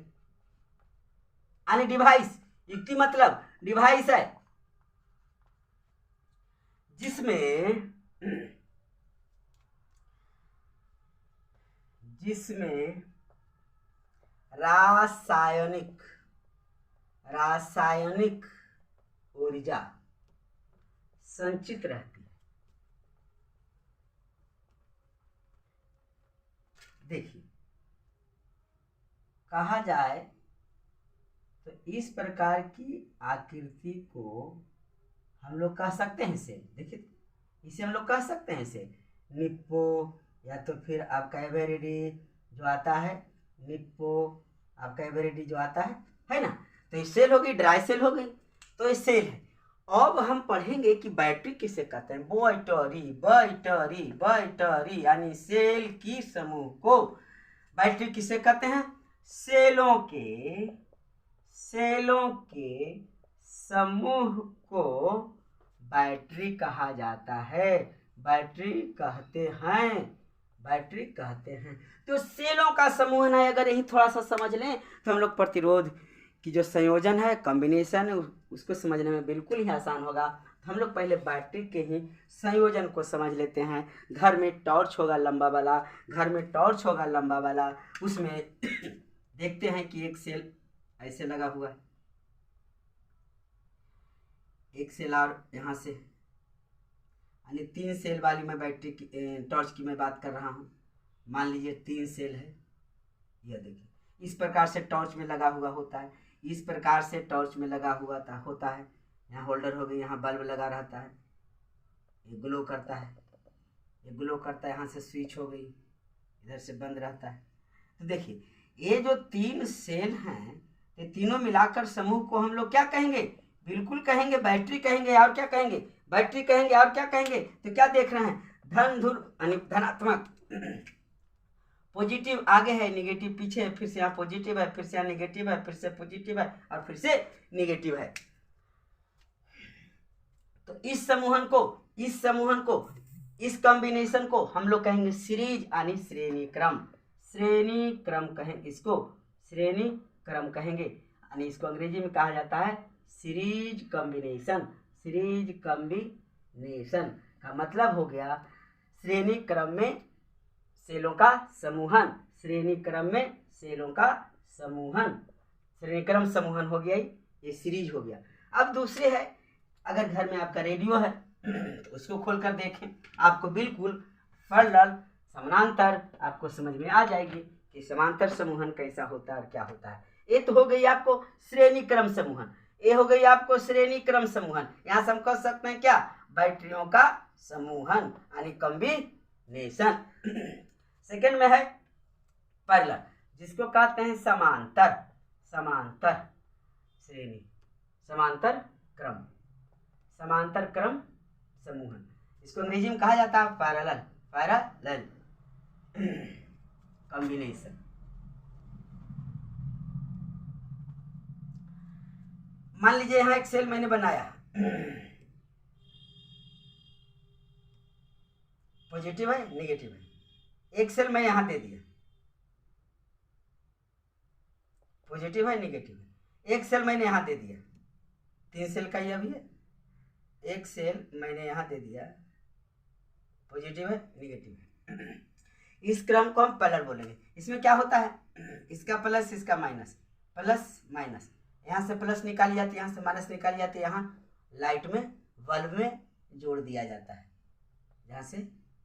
यानी डिवाइस, युक्ति मतलब डिवाइस है, जिसमें रासायनिक ऊर्जा संचित रहती है। देखिए, कहा जाए तो इस प्रकार की आकृति को हम लोग कह सकते हैं सेल। देखिए, इसे हम लोग कह सकते हैं सेल, निप्पो, या तो फिर आपका एवरेडी जो आता है, है ना। तो ये सेल हो गई, ड्राई सेल हो गई, तो ये सेल है। अब हम पढ़ेंगे कि बैटरी किसे कहते हैं। बैटरी यानी सेल की समूह को बैटरी किसे कहते हैं? सेलों के समूह को बैटरी कहा जाता है, बैटरी कहते हैं। तो सेलों का समूह है, अगर यही थोड़ा सा समझ लें तो हम लोग प्रतिरोध की जो संयोजन है, कॉम्बिनेशन है, उसको समझने में बिल्कुल ही आसान होगा। हम लोग पहले बैटरी के ही संयोजन को समझ लेते हैं। घर में टॉर्च होगा लंबा वाला, उसमें देखते हैं कि एक सेल ऐसे लगा हुआ है, एक सेल और यहाँ से, यानी 3 सेल वाली मैं बैटरी की टॉर्च की मैं बात कर रहा हूँ। मान लीजिए 3 सेल है, यह देखिए इस प्रकार से टॉर्च में लगा हुआ होता है, यहाँ होल्डर हो गई, यहाँ बल्ब लगा रहता है, ये ग्लो करता है, यहाँ से स्विच हो गई, इधर से बंद रहता है। तो देखिए, ये जो 3 सेल हैं, ये तीनों मिलाकर समूह को हम लोग क्या कहेंगे? बिल्कुल कहेंगे बैटरी कहेंगे। और क्या कहेंगे? तो क्या देख रहे हैं? धन ध्रुव यानी धनात्मक, पॉजिटिव आगे है, नेगेटिव पीछे है, फिर से यहाँ पॉजिटिव है, फिर से यहाँ नेगेटिव है, फिर से पॉजिटिव है और फिर से नेगेटिव है। तो इस कॉम्बिनेशन को हम लोग कहेंगे सीरीज यानी श्रेणी क्रम कहेंगे, इसको श्रेणी क्रम कहेंगे, यानी इसको अंग्रेजी में कहा जाता है सीरीज कॉम्बिनेशन का मतलब हो गया श्रेणी क्रम में सेलों का समूहन, श्रेणी क्रम समूहन हो गया, ये सीरीज हो गया। अब दूसरे है, अगर घर में आपका रेडियो है तो उसको खोलकर देखें, आपको बिल्कुल पैरेलल समानांतर आपको समझ में आ जाएगी कि समांतर समूहन कैसा होता है और क्या होता है। ये तो हो गई आपको श्रेणी क्रम समूहन, यहाँ से हम कह सकते हैं क्या? बैटरियों का समूहन यानी कॉम्बिनेशन। सेकंड में है पैरेलल। जिसको कहते हैं समांतर, समांतर श्रेणी, समांतर क्रम, समांतर क्रम समूहन। इसको अंग्रेजी में कहा जाता है पैरेलल, पैरेलल कॉम्बिनेशन। मान लीजिए यहाँ एक सेल मैंने बनाया, पॉजिटिव है नेगेटिव है, एक सेल मैं यहाँ दे दिया, पॉजिटिव है नेगेटिव है, एक सेल मैंने यहाँ दे दिया, 3 सेल का ही अभी है, एक सेल मैंने यहाँ दे दिया, पॉजिटिव है नेगेटिव है। इस क्रम को हम पैरेलल बोलेंगे। इसमें क्या होता है, इसका प्लस इसका माइनस, प्लस माइनस, यहाँ से प्लस निकाली जाती है, यहाँ से माइनस निकाली जाती है, यहाँ लाइट में बल्ब में जोड़ दिया जाता है, जहाँ से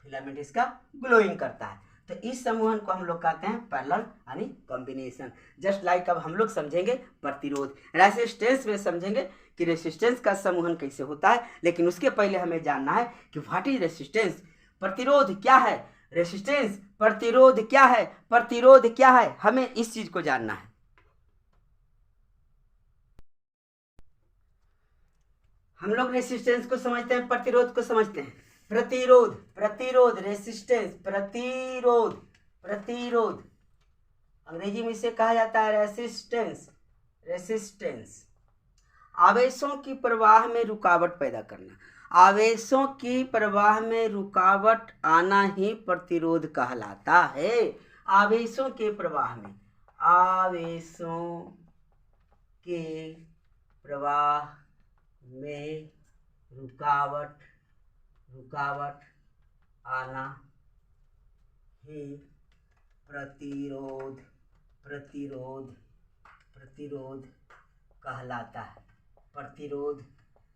फिलामेंट इसका ग्लोइंग करता है। तो इस समूहन को हम लोग कहते हैं पैरेलल यानी कॉम्बिनेशन। जस्ट लाइक अब हम लोग समझेंगे प्रतिरोध, रेसिस्टेंस में समझेंगे कि रेसिस्टेंस का समूहन कैसे होता है, लेकिन उसके पहले हमें जानना है कि व्हाट इज रेसिस्टेंस, प्रतिरोध क्या है, रेसिस्टेंस प्रतिरोध क्या है, प्रतिरोध क्या है, हमें इस चीज को जानना है। हम लोग रेसिस्टेंस को समझते हैं, प्रतिरोध को समझते हैं। प्रतिरोध, प्रतिरोध, रेसिस्टेंस, प्रतिरोध, प्रतिरोध अंग्रेजी में इसे कहा जाता है रेसिस्टेंस, रेसिस्टेंस। आवेशों की प्रवाह में रुकावट पैदा करना, आवेशों की प्रवाह में रुकावट आना ही प्रतिरोध कहलाता है। आवेशों के प्रवाह में, आवेशों के प्रवाह में रुकावट, रुकावट आना ही प्रतिरोध, प्रतिरोध, प्रतिरोध कहलाता है, प्रतिरोध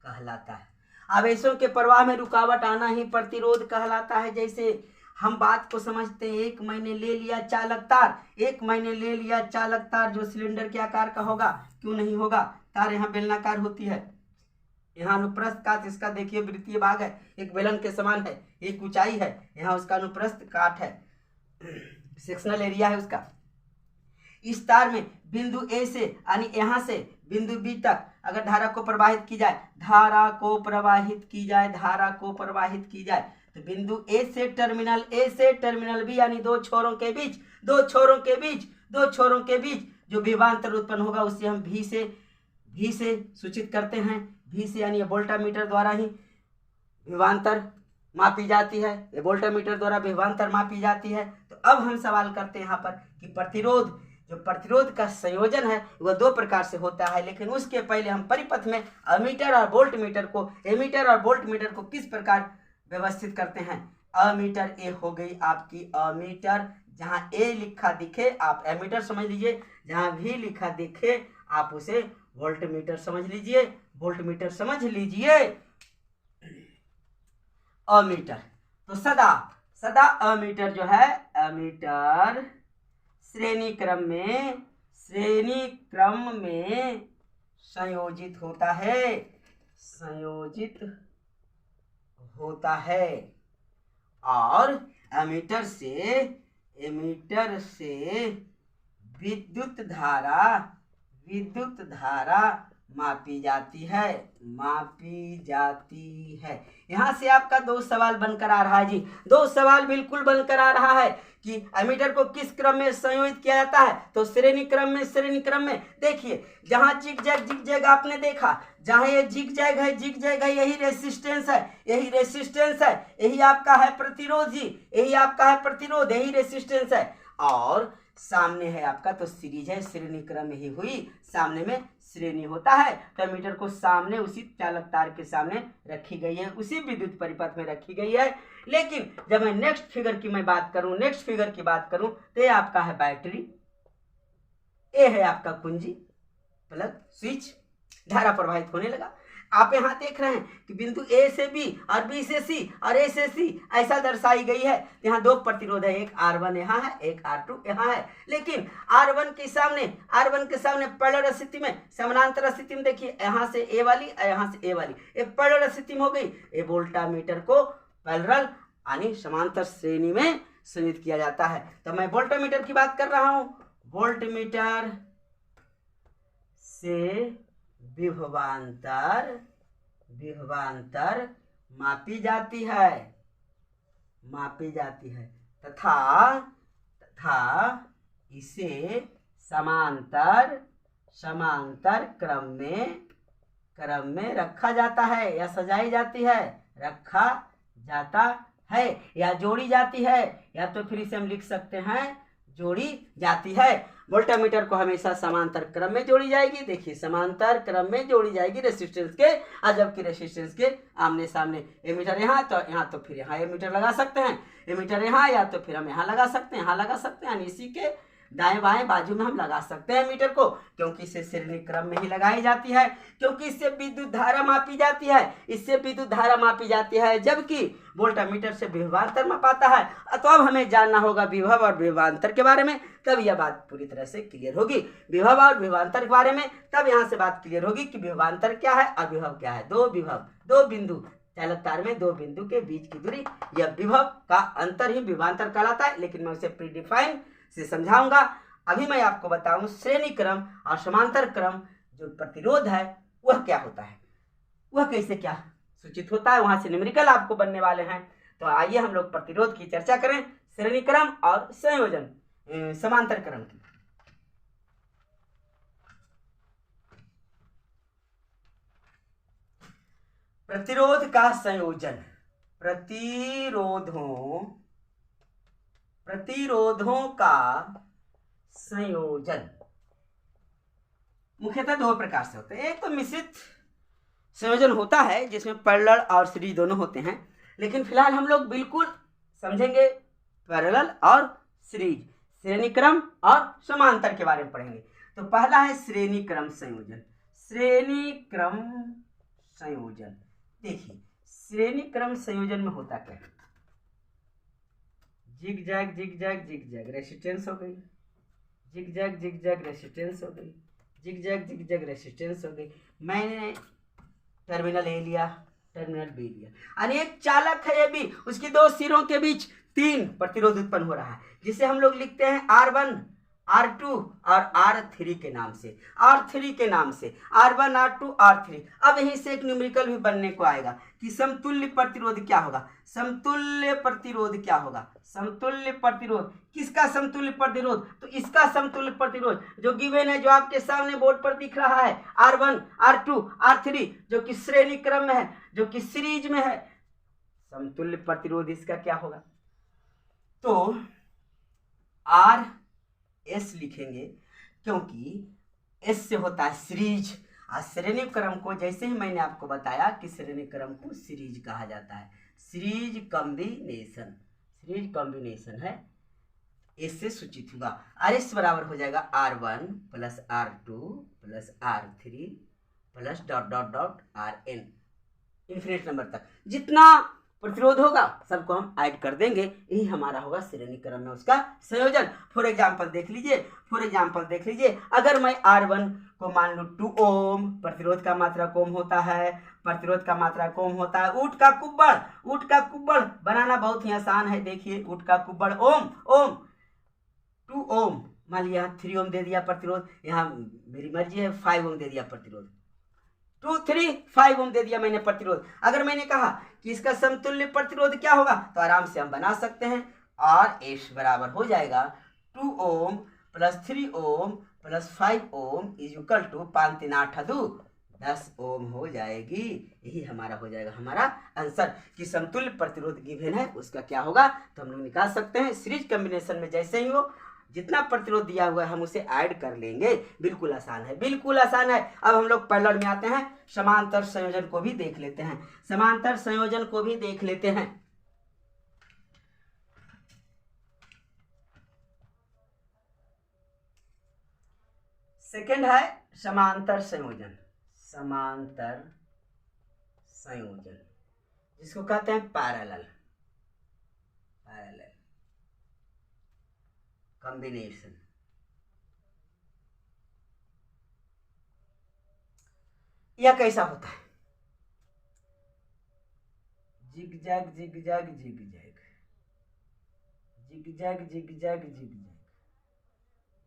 कहलाता है। आवेशों के प्रवाह में रुकावट आना ही प्रतिरोध कहलाता है। जैसे हम बात को समझते हैं, एक मैंने ले लिया चालक तार, एक मैंने ले लिया चालक तार जो सिलेंडर के आकार का होगा, क्यों नहीं होगा, तार यहाँ बेलनाकार होती है, यहाँ अनुप्रस्थ काट इसका देखिए वृत्तीय भाग है, एक बेलन के समान है, एक ऊंचाई है, यहाँ उसका अनुप्रस्थ काट है, सेक्शनल एरिया है उसका। इस तार में बिंदु ए से यानी यहाँ से बिंदु बी तक अगर धारा को प्रवाहित की जाए, धारा को प्रवाहित की जाए, धारा को प्रवाहित की जाए, तो बिंदु ए से टर्मिनल बी यानी दो छोरों के बीच, दो छोरों के बीच, दो छोरों के बीच जो विभवांतर उत्पन्न होगा उसे हम भी से सूचित करते हैं। भी से यानी वोल्टामीटर द्वारा ही विभवांतर मापी जाती है, ये वोल्टामीटर द्वारा विभवांतर मापी जाती है। तो अब हम सवाल करते हैं यहाँ पर कि प्रतिरोध, जो प्रतिरोध का संयोजन है वह 2 प्रकार से होता है, लेकिन उसके पहले हम परिपथ में अमीटर और वोल्टमीटर को, एमीटर और वोल्टमीटर को किस प्रकार व्यवस्थित करते हैं। अमीटर ए हो गई आपकी अमीटर, जहाँ ए लिखा दिखे आप एमीटर समझ लीजिए, जहाँ भी लिखा दिखे आप उसे वोल्टमीटर समझ लीजिए, वोल्टमीटर समझ लीजिए। अमीटर, तो सदा सदा अमीटर जो है, अमीटर श्रेणी क्रम में संयोजित होता है, संयोजित होता है, और एमीटर से विद्युत धारा मापी जाती है, यहाँ से आपका 2 सवाल बनकर आ रहा है जी, 2 सवाल बिल्कुल बनकर आ रहा है कि एमीटर को किस क्रम में संयोजित किया जाता है। तो श्रेणी क्रम में देखिए, जहाँ जिग जैग आपने देखा, जहाँ ये जिग जैग है यही रेसिस्टेंस है, यही आपका है प्रतिरोध जी, यही आपका है प्रतिरोध, यही रेसिस्टेंस है। और सामने है आपका तो सीरीज है, श्रेणी क्रम ही हुई, सामने में श्रेणी होता है, तो एमीटर को सामने उसी चालक तार के सामने रखी गई है, उसी विद्युत परिपथ में रखी गई है। लेकिन जब मैं नेक्स्ट फिगर की बात करूं तो ये आपका है बैटरी, ए है आपका कुंजी, प्लग, स्विच, धारा प्रवाहित होने लगा। आप यहाँ देख रहे हैं कि बिंदु ए से बी और बी से सी और ए से सी ऐसा दर्शाई गई है। यहाँ 2 प्रतिरोध है, एक R1 यहाँ है, एक R2 यहाँ है, लेकिन R1 के सामने पैरेलल स्थिति में, समानांतर स्थिति में देखिए, यहाँ से ए वाली और यहाँ से ए वाली, ये पैरेलल स्थिति में हो गई। ये वोल्टामीटर को पैरेलल यानी समांतर श्रेणी में संयोजित किया जाता है। तो मैं वोल्टामीटर की बात कर रहा हूँ, वोल्टमीटर से विभवांतर मापी जाती है तथा इसे समांतर क्रम में रखा जाता है या सजाई जाती है, रखा जाता है या जोड़ी जाती है, या तो फिर इसे हम लिख सकते हैं जोड़ी जाती है। वोल्टामीटर को हमेशा समांतर क्रम में जोड़ी जाएगी। देखिए समांतर क्रम में जोड़ी जाएगी रेसिस्टेंस के, और जबकि रेसिस्टेंस के आमने सामने एमीटर यहाँ तो फिर यहाँ एमीटर लगा सकते हैं, एमीटर यहाँ या तो फिर हम यहाँ लगा सकते हैं, यानी इसी के दाएं बाएं बाजू में हम लगा सकते हैं मीटर को, क्योंकि इसे श्रेणी क्रम में ही लगाई जाती है, क्योंकि इससे विद्युत धारा मापी जाती है, जबकि वोल्टामीटर से विभवांतर मापाता है। तो अब हमें जानना होगा विभव और विभवांतर के बारे में, तब यह बात पूरी तरह से क्लियर होगी। विभव और विभवांतर के बारे में तब यहाँ से बात क्लियर होगी कि विभवांतर क्या है और विभव क्या है। दो बिंदु चालक तार में दो बिंदु के बीच की दूरी, यह विभव का अंतर ही विभवांतर कहलाता है, लेकिन मैं उसे प्रीडिफाइन से समझाऊंगा। अभी मैं आपको बताऊं श्रेणी क्रम और समांतर क्रम जो प्रतिरोध है वह क्या होता है, वह कैसे क्या सूचित होता है, वहां से न्यूमेरिकल आपको बनने वाले हैं। तो आइए हम लोग प्रतिरोध की चर्चा करें, श्रेणी क्रम और संयोजन समांतर क्रम की। प्रतिरोध का संयोजन, प्रतिरोधों का संयोजन मुख्यतः दो प्रकार से होते हैं। एक तो मिश्रित संयोजन होता है जिसमें पैरेलल और सीरीज दोनों होते हैं, लेकिन फिलहाल हम लोग बिल्कुल समझेंगे पैरेलल और सीरीज, श्रेणी क्रम और समांतर के बारे में पढ़ेंगे। तो पहला है श्रेणी क्रम संयोजन। देखिए श्रेणी क्रम संयोजन में होता क्या है, जिग जैग रेसिस्टेंस हो गई, जिग जैग रेसिस्टेंस हो गई, जिग जैग रेसिस्टेंस हो गई। मैंने टर्मिनल ए लिया, टर्मिनल बी लिया, अनेक चालक है ये भी, उसकी दो सिरों के बीच 3 प्रतिरोध उत्पन्न हो रहा है, जिसे हम लोग लिखते हैं R1, R2 और R3 के नाम से, R1, R2, R3। अब यहीं से एक न्यूमेरिकल भी बनने को आएगा कि समतुल्य प्रतिरोध क्या होगा। समतुल्य प्रतिरोध किसका समतुल्य प्रतिरोध, तो इसका समतुल्य प्रतिरोध जो गिवन है, जो आपके सामने बोर्ड पर दिख रहा है, R1, R2, R3, जो कि श्रेणी क्रम में है, जो कि सीरीज में है, समतुल्य प्रतिरोध इसका क्या होगा। तो RS लिखेंगे, क्योंकि S से होता है सीरीज, और श्रेणी क्रम को जैसे ही मैंने आपको बताया कि श्रेणी क्रम को सीरीज कहा जाता है, सीरीज कॉम्बिनेशन है, इससे सूचित होगा। RS बराबर हो जाएगा R1 plus R2 plus R3 plus RN, infinite number तक जितना प्रतिरोध होगा सबको हम ऐड कर देंगे, यही हमारा होगा श्रेणी क्रम में उसका संयोजन। फॉर एग्जांपल देख लीजिए, अगर मैं R1 को मान लूं 2 ओम, प्रतिरोध का मात्रा ओम होता है, ऊट का कुब्बड़ बनाना बहुत ही आसान है। देखिए ऊट का कुब्बड़ ओम 2 ओम, मान लिया 3 ओम दे दिया प्रतिरोध, यहाँ मेरी मर्जी है 5 ओम दे दिया प्रतिरोध, 2, 3, 5 ओम दे दिया मैंने प्रतिरोध। अगर मैंने कहा कि इसका समतुल्य प्रतिरोध क्या होगा, तो आराम से हम बना सकते हैं, RS बराबर हो जाएगा 2 ohm plus 3 ohm plus 5 ohm is equal to 5 3 8 2 10 ohm हो जाएगी। यही हमारा हो जाएगा हमारा आंसर कि समतुल्य प्रतिरोध गिवन है उसका क्या होगा, तो हम लोग निकाल सकते हैं। सीरीज कॉम्बिनेशन में जैसे ही हो, जितना प्रतिरोध दिया हुआ है हम उसे ऐड कर लेंगे, बिल्कुल आसान है। अब हम लोग पैरेलल में आते हैं, समांतर संयोजन को भी देख लेते हैं। सेकंड है समांतर संयोजन, जिसको कहते हैं पैरेलल कॉम्बिनेशन। यह कैसा होता है, zigzag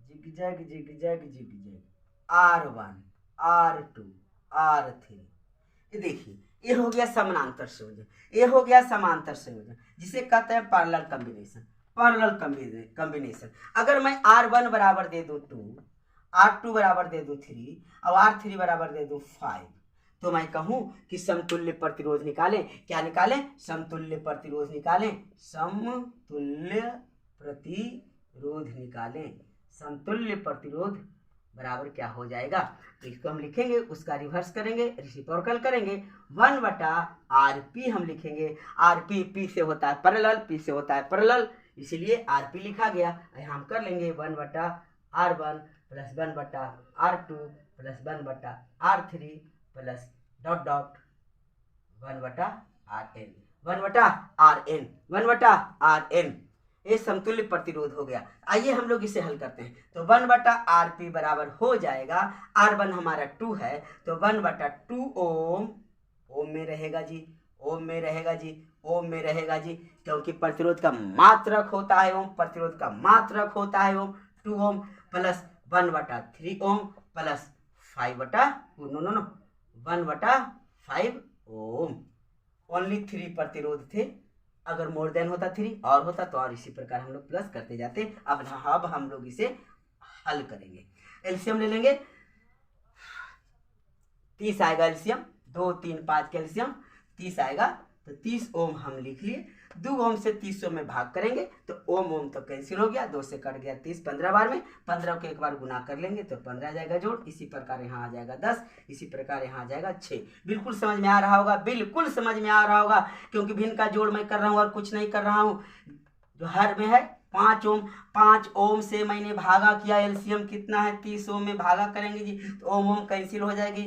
zigzag zigzag zigzag, R1 R2 R3। ये देखिए, ये हो गया समानांतर संयोजन, ये हो गया समांतर संयोजन, जिसे कहते हैं पैरेलल कॉम्बिनेशन। पैरेलल कॉम्बिनेशन अगर मैं R1 बराबर दे दूं 2, R2 बराबर दे दूं 3 और R3 बराबर दे दूं 5, तो मैं कहूं कि समतुल्य प्रतिरोध निकालें। क्या निकालें? समतुल्य प्रतिरोध निकालें। समतुल्य प्रतिरोध निकालें। समतुल्य प्रतिरोध बराबर क्या हो जाएगा? तो इसको हम लिखेंगे, उसका रिवर्स करेंगे, रेसिप्रोकल करेंगे। 1/RP हम लिखेंगे। RP P से होता है पैरेलल, P से होता है पैरेलल, इसीलिए RP लिखा गया। हम कर लेंगे 1/R1 plus 1/R2 plus 1/R3 plus dot dot 1/RN। 1/RN ये समतुल्य प्रतिरोध हो गया। आइए हम लोग इसे हल करते हैं। तो 1/RP बराबर हो जाएगा, R1 हमारा 2 है, तो 1/2 ओम, ओम में रहेगा जी, ओम में रहेगा जी, ओम में रहेगा जी, क्योंकि प्रतिरोध का मात्रक होता है ओम, प्रतिरोध का मात्रक होता है ओम। 2 ओम प्लस 1/3 ओम प्लस 1/5 ओम। ओनली 3 प्रतिरोध थे, अगर मोर देन होता 3 और होता तो और इसी प्रकार हम लोग प्लस करते जाते। अब हम लोग इसे हल करेंगे। एलसीएम ले लेंगे, 30 आएगा एलसीएम, 2 3 5 कैल्शियम 30 आएगा, तो 30 ओम हम लिख लिए। 2 ओम से 30 में भाग करेंगे तो ओम ओम तो कैंसिल हो गया, 2 से कट गया 30 15 बार में, 15 को एक बार गुना कर लेंगे तो 15 जाएगा जोड़। इसी प्रकार यहाँ आ जाएगा 10, इसी प्रकार यहाँ आ जाएगा 6। बिल्कुल समझ में आ रहा होगा, बिल्कुल समझ में आ रहा होगा, क्योंकि भिन्न का जोड़ मैं कर रहा हूँ और कुछ नहीं कर रहा हूँ। जो हर में है 5 ओम, 5 ओम से मैंने भागा किया, एलसीएम कितना है 30 ओम में भागा करेंगे जी, तो ओम ओम कैंसिल हो जाएगी,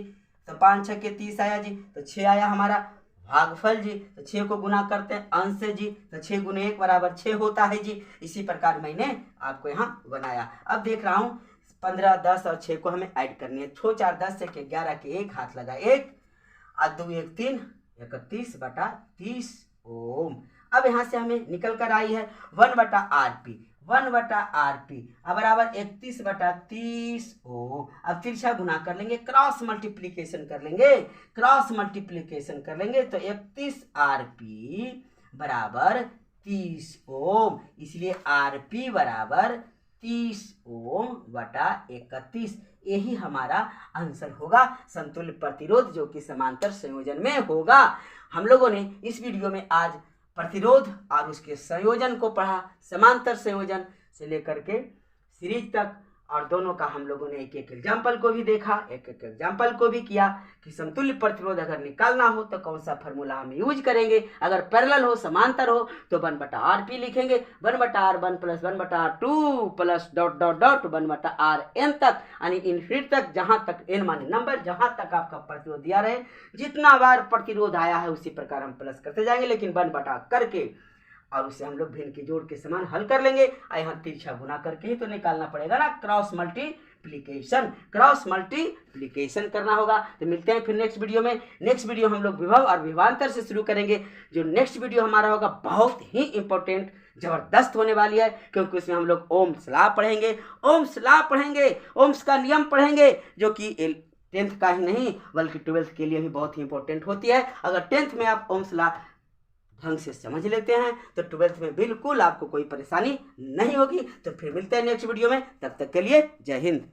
तो 5 6 के 30 आया जी, तो 6 आया हमारा भागफल जी। तो 6 को गुना करते हैं अंश से जी, तो 6 गुने 1 बराबर 6 होता है जी। इसी प्रकार मैंने आपको यहाँ बनाया। अब देख रहा हूँ 15 10 और 6 को हमें ऐड करनी है। 6 4 10 से 11 के 1 हाथ लगा 1 और 2 1 3 31/30 ओम। अब यहाँ से हमें निकल कर आई है 1/RP, 1/RP अब बराबर 31/30 ओम। अब तिरछा गुना कर लेंगे, क्रॉस मल्टीप्लीकेशन कर लेंगे, क्रॉस मल्टीप्लीकेशन कर लेंगे, तो 31RP बराबर 30 ओम, इसलिए RP बराबर 30 ओम बटा 31। यही हमारा आंसर होगा, संतुल्य प्रतिरोध जो कि समांतर संयोजन में होगा। हम लोगों ने इस वीडियो में आज प्रतिरोध और उसके संयोजन को पढ़ा, समांतर संयोजन से लेकर के सीरीज तक, और दोनों का हम लोगों ने एक एक एग्जाम्पल को भी देखा, एक एक एग्जाम्पल को भी किया कि समतुल्य प्रतिरोध अगर निकालना हो तो कौन सा फार्मूला हम यूज करेंगे। अगर पैरेलल हो, समांतर हो, तो 1/RP लिखेंगे, 1/R1 plus 1/R2 plus dot dot dot 1/RN तक, यानी इन्फिनिटी तक, जहाँ तक n माने नंबर, जहाँ तक आपका प्रतिरोध दिया रहे, जितना बार प्रतिरोध आया है उसी प्रकार हम प्लस करते जाएंगे, लेकिन 1/, करके और उसे हम लोग भिन्न के जोड़ के समान हल कर लेंगे। यहाँ तिरछा गुना करके ही तो निकालना पड़ेगा ना, क्रॉस मल्टीप्लीकेशन, क्रॉस मल्टीप्लीकेशन करना होगा। तो मिलते हैं फिर नेक्स्ट वीडियो में। नेक्स्ट वीडियो हम लोग विभव और विभवांतर से शुरू करेंगे। जो नेक्स्ट वीडियो हमारा होगा बहुत ही इंपॉर्टेंट, जबरदस्त होने वाली है, क्योंकि उसमें हम लोग ओम्स लॉ पढ़ेंगे, ओम्स लॉ पढ़ेंगे, ओम्स का नियम पढ़ेंगे, जो कि 10th का ही नहीं बल्कि 12th के लिए भी बहुत ही इंपॉर्टेंट होती है। अगर 10th में आप ओम्स लॉ ढंग से समझ लेते हैं तो 12th में बिल्कुल आपको कोई परेशानी नहीं होगी। तो फिर मिलते हैं नेक्स्ट वीडियो में, तब तक के लिए जय हिंद।